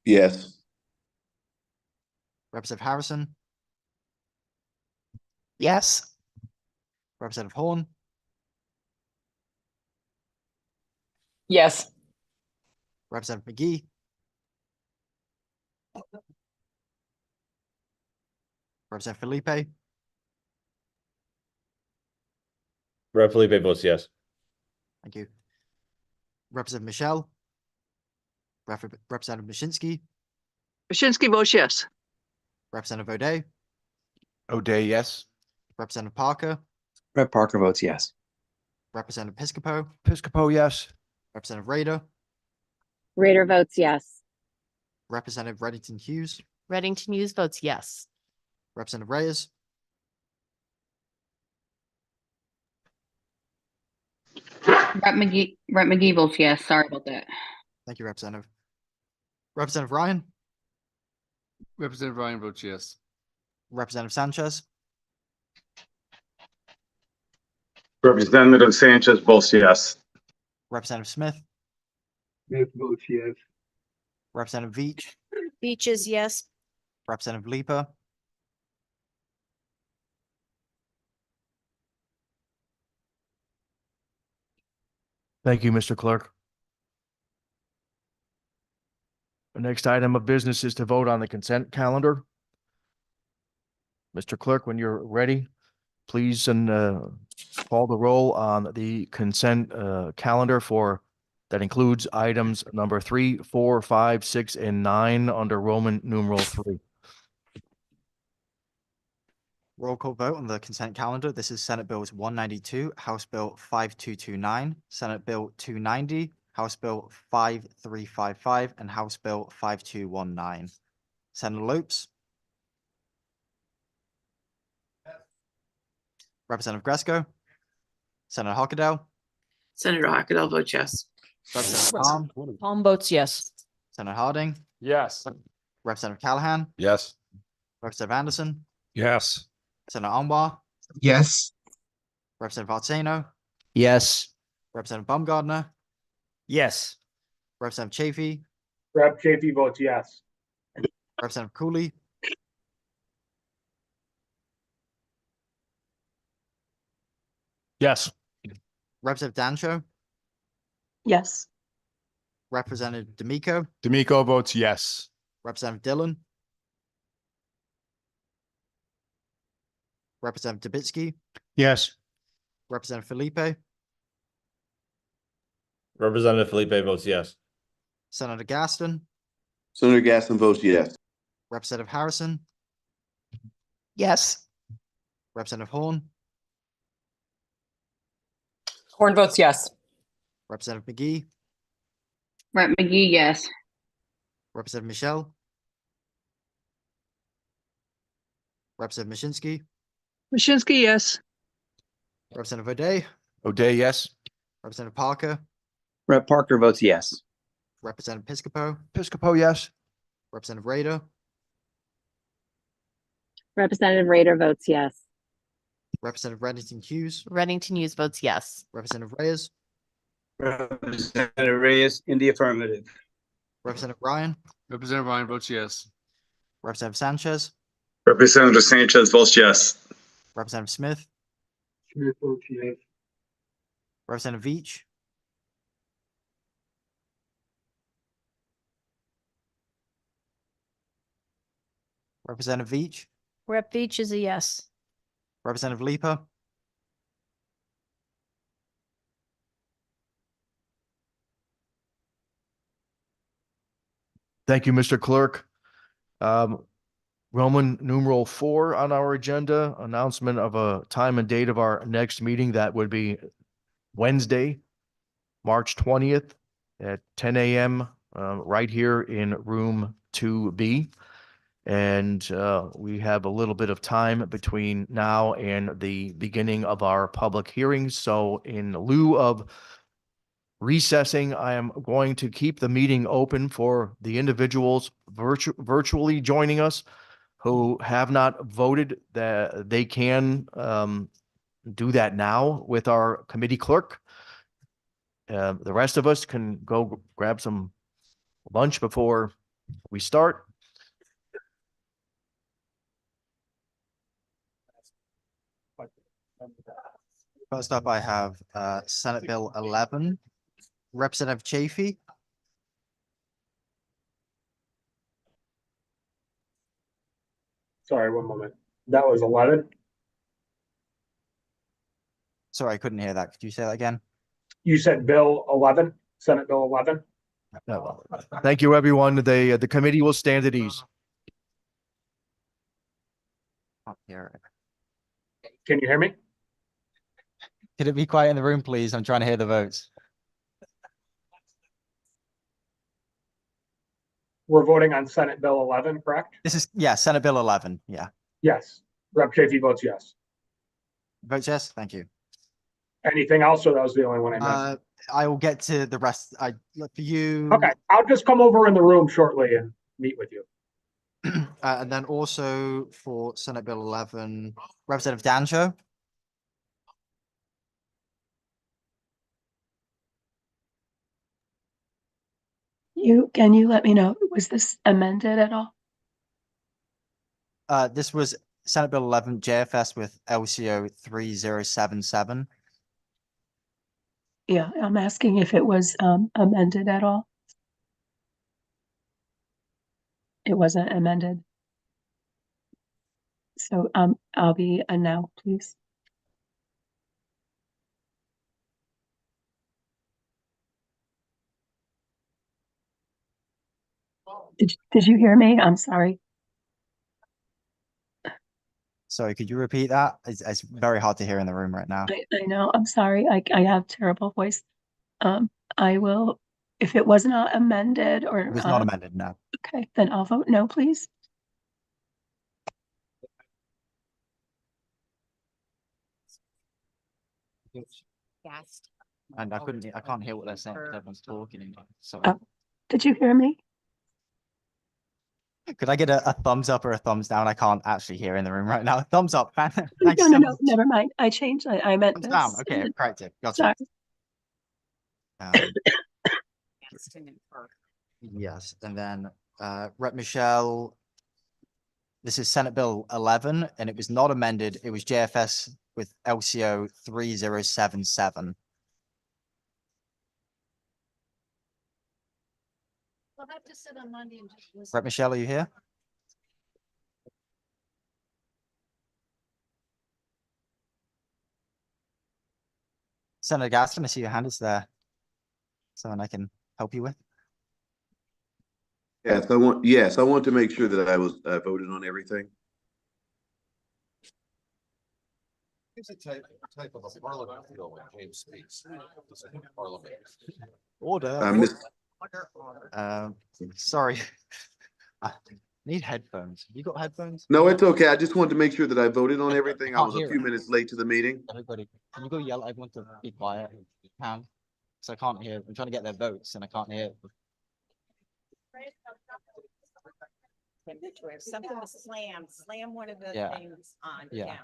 Yes. Representative Harrison, Yes. Representative Horn, Yes. Representative McGee, Representative Felipe, Rep. Felipe votes yes. thank you. Representative Michelle, Representative Mashinsky, Mashinsky votes yes. Representative O'Day, O'Day, yes. Representative Parker, Rep. Parker votes yes. Representative Piscopo, Piscopo, yes. Representative Rader, Rader votes yes. Representative Reddington Hughes, Reddington Hughes votes yes. Representative Reyes, Rep McGee votes yes. Sorry about that. thank you, Representative. Representative Ryan, Representative Ryan votes yes. Representative Sanchez, Representative Sanchez votes yes. Representative Smith, Smith votes yes. Representative Veach, Veach is yes. Representative Leaper, Thank you, Mr. Clerk. The next item of business is to vote on the consent calendar. Mr. Clerk, when you're ready, please call the roll on the consent calendar that includes items number 3, 4, 5, 6, and 9 under Roman numeral 3. Roll call vote on the consent calendar. This is Senate Bills 192, House Bill 5229, Senate Bill 290, House Bill 5355, and House Bill 5219. Senator Lopes. Representative Gresco. Senator Hockedale. Senator Hockedale votes yes. Representative Palm. Palm votes yes. Senator Harding. Yes. Representative Callahan. Yes. Representative Anderson. Yes. Senator Anwar. Yes. Representative Artseno. Yes. Representative Baumgardner. Yes. Representative Chafee. Rep. Chafee votes yes. Representative Cooley. Yes. Representative Dancho. Yes. Representative D'Amico. D'Amico votes yes. Representative Dillon. Representative Dubitsky. Yes. Representative Felipe. Representative Felipe votes yes. Senator Gaston. Senator Gaston votes yes. Representative Harrison. Yes. Representative Horn. Horn votes yes. Representative McGee. Rep. McGee, yes. Representative Michelle. Representative Mashinsky. Mashinsky, yes. Representative O'Day. O'Day, yes. Representative Parker. Rep. Parker votes yes. Representative Piscopo. Piscopo, yes. Representative Rader. Representative Rader votes yes. Representative Reddington Hughes. Reddington Hughes votes yes. Representative Reyes. Representative Reyes in the affirmative. Representative Ryan. Representative Ryan votes yes. Representative Sanchez. Representative Sanchez votes yes. Representative Smith. Smith votes yes. Representative Veach. Representative Veach. Rep. Veach is a yes. Representative Leaper. Thank you, Mr. Clerk. Roman numeral 4 on our agenda, announcement of a time and date of our next meeting. That would be Wednesday, March 20th at 10 a.m. Right here in room 2B. And we have a little bit of time between now and the beginning of our public hearings. So in lieu of recessing, I am going to keep the meeting open for the individuals virtually joining us who have not voted. That they can do that now with our committee clerk. The rest of us can go grab some lunch before we start. First up, I have Senate Bill 11. Representative Chafee. Sorry, one moment. That was 11. Sorry, I couldn't hear that. Could you say that again? You said Bill 11, Senate Bill 11. No. Thank you, everyone. The committee will stand at ease. Can't hear it. Can you hear me? Could it be quiet in the room, please? I'm trying to hear the votes. We're voting on Senate Bill 11, correct? This is, yeah, Senate Bill 11. Yeah. Yes. Rep. Chafee votes yes. Votes yes. Thank you. Anything else, or that was the only one I missed? I will get to the rest. I look for you. Okay, I'll just come over in the room shortly and meet with you. And then also for Senate Bill 11, Representative Dancho. Can you let me know, was this amended at all? This was Senate Bill 11 JFS with LCO 3077. Yeah, I'm asking if it was amended at all. it wasn't amended. So, I'll be a no, please. Did you hear me? I'm sorry. Sorry, could you repeat that? It's very hard to hear in the room right now. I know, I'm sorry. I have terrible voice. I will, if it was not amended or. It was not amended, no. Okay, then I'll vote no, please. Yes. And I can't hear what they're saying because everyone's talking. Sorry. Did you hear me? Could I get a thumbs up or a thumbs down? I can't actually hear in the room right now. Thumbs up. Thanks No, so no, much. never mind. I changed. I meant Thumbs this. down. Okay, corrected. Sorry. Gotcha. Yes, and then Rep. Michelle, this is Senate Bill 11, and it was not amended. It was JFS with LCO 3077. We'll have to sit on Monday and just listen. Rep. Michelle, are you here? Senator Gaston, I see your hand is there. Someone I can help you with? Yes, I want to make sure that I voted on everything. It's a type of a parliament bill when James speaks. It's a parliament. Order. Miss- Sorry. I need headphones. You got headphones? No, it's okay. I just wanted to make sure that I voted on everything. I can't was a hear few it. minutes late to the meeting. Everybody, can you go yell at everyone to be quiet? You can. So I can't hear. I'm trying to get their votes and I can't hear. Something with slam one of the Yeah. things on. Yeah.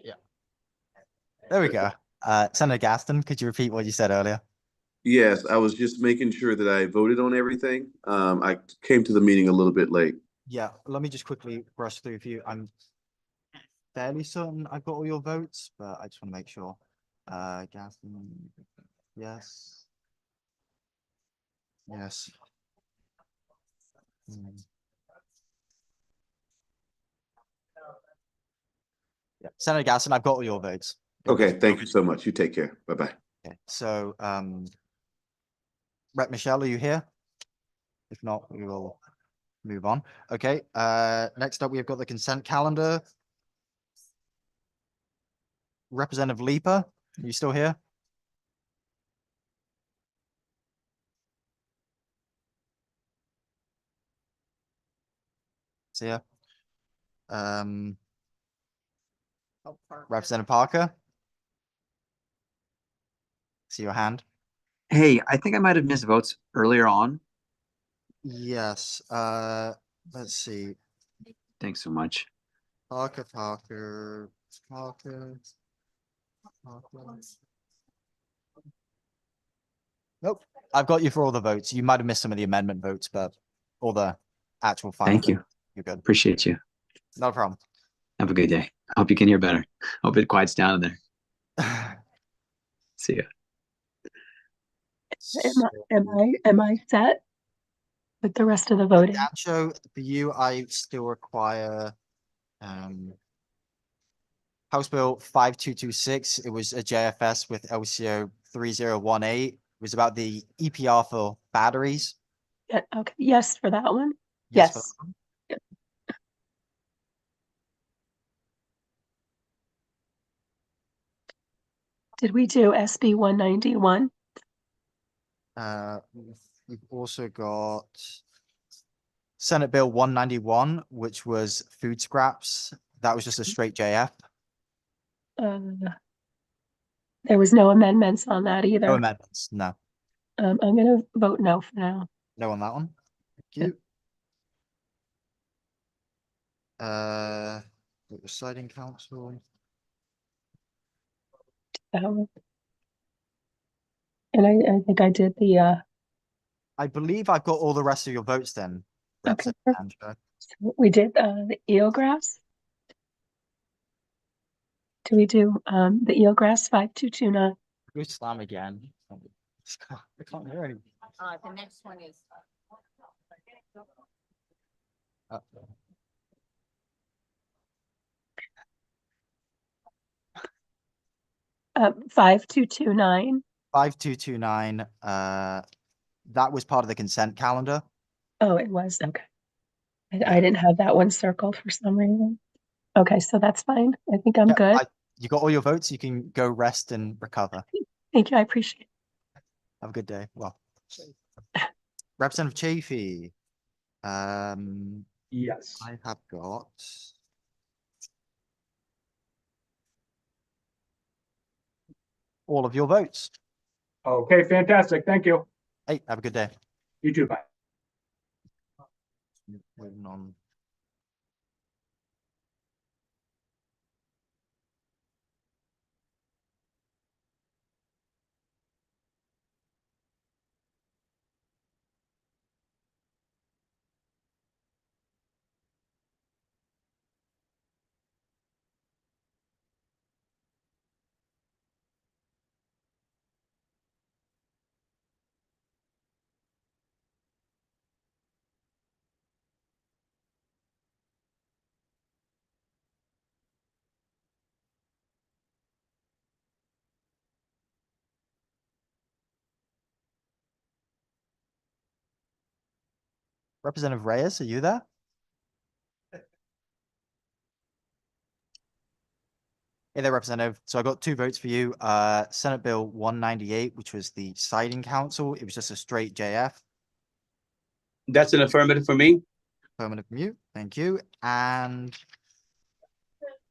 Yeah. There we go. Senator Gaston, could you repeat what you said earlier? Yes, I was just making sure that I voted on everything. I came to the meeting a little bit late. Yeah, let me just quickly brush through a few. I'm fairly certain I've got all your votes, but I just want to make sure. Gaston, yes. Yes. Yeah, Senator Gaston, I've got all your votes. Okay, thank you so much. You take care. Bye-bye. Okay, so, Rep. Michelle, are you here? If not, we will move on. Okay, next up, we've got the consent calendar. Representative Leaper, are you still here? See ya. Representative Parker? See your hand? Hey, I think I might have missed votes earlier on. Yes, let's see. Thanks so much. Parker. Nope, I've got you for all the votes. You might have missed some of the amendment votes, but all the actual final. Thank you. You're good. Appreciate you. No problem. Have a good day. Hope you can hear better. Hope it quiets down in there. See ya. Am I set with the rest of the voting? Gancho, for you, I still require House Bill 5226. It was a JFS with LCO 3018. It was about the EPR for batteries. Yeah, okay, yes, for that one. Yes, for Yes. that one. Did we do SB 191? We've also got Senate Bill 191, which was food scraps. That was just a straight JF. There was no amendments on that either. No amendments, no. I'm gonna vote no for now. No on that one. Thank you. Deciding council. And I think I did the I believe I've got all the rest of your votes then, Okay. Representative Hanchett. So we did the eelgrass. Do we do the eelgrass 5229? Go slam again. I can't hear anything. The next one is. Uh, 5229. 5229, that was part of the consent calendar. Oh, it was. Okay. I didn't have that one circled for some reason. Okay, so that's fine. I think I'm good. You got all your votes. You can go rest and recover. Thank you. I appreciate it. Have a good day. Well, Representative Chafee. Yes. I have got. All of your votes. Okay, fantastic. Thank you. Hey, have a good day. You too. Bye. Waiting on. Representative Reyes, are you there? Hey there, Representative. So I got two votes for you. Senate Bill 198, which was the siding council. It was just a straight JF. That's an affirmative for me. Affirmative from you. Thank you. And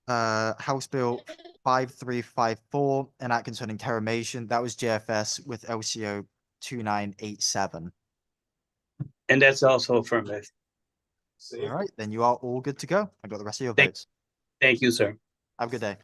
House Bill 5354, an act concerning terramation. That was JFS with LCO 2987. And that's also affirmative. All right, then you are all good to go. I got the rest of your Thank- votes. Thank you, sir. Have a good day.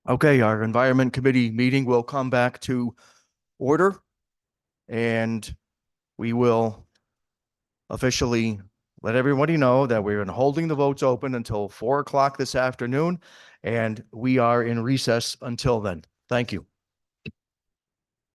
Okay, our Environment Committee meeting will come back to order. And we will officially let everybody know that we're holding the votes open until 4 o'clock this afternoon. And we are in recess until then. Thank you.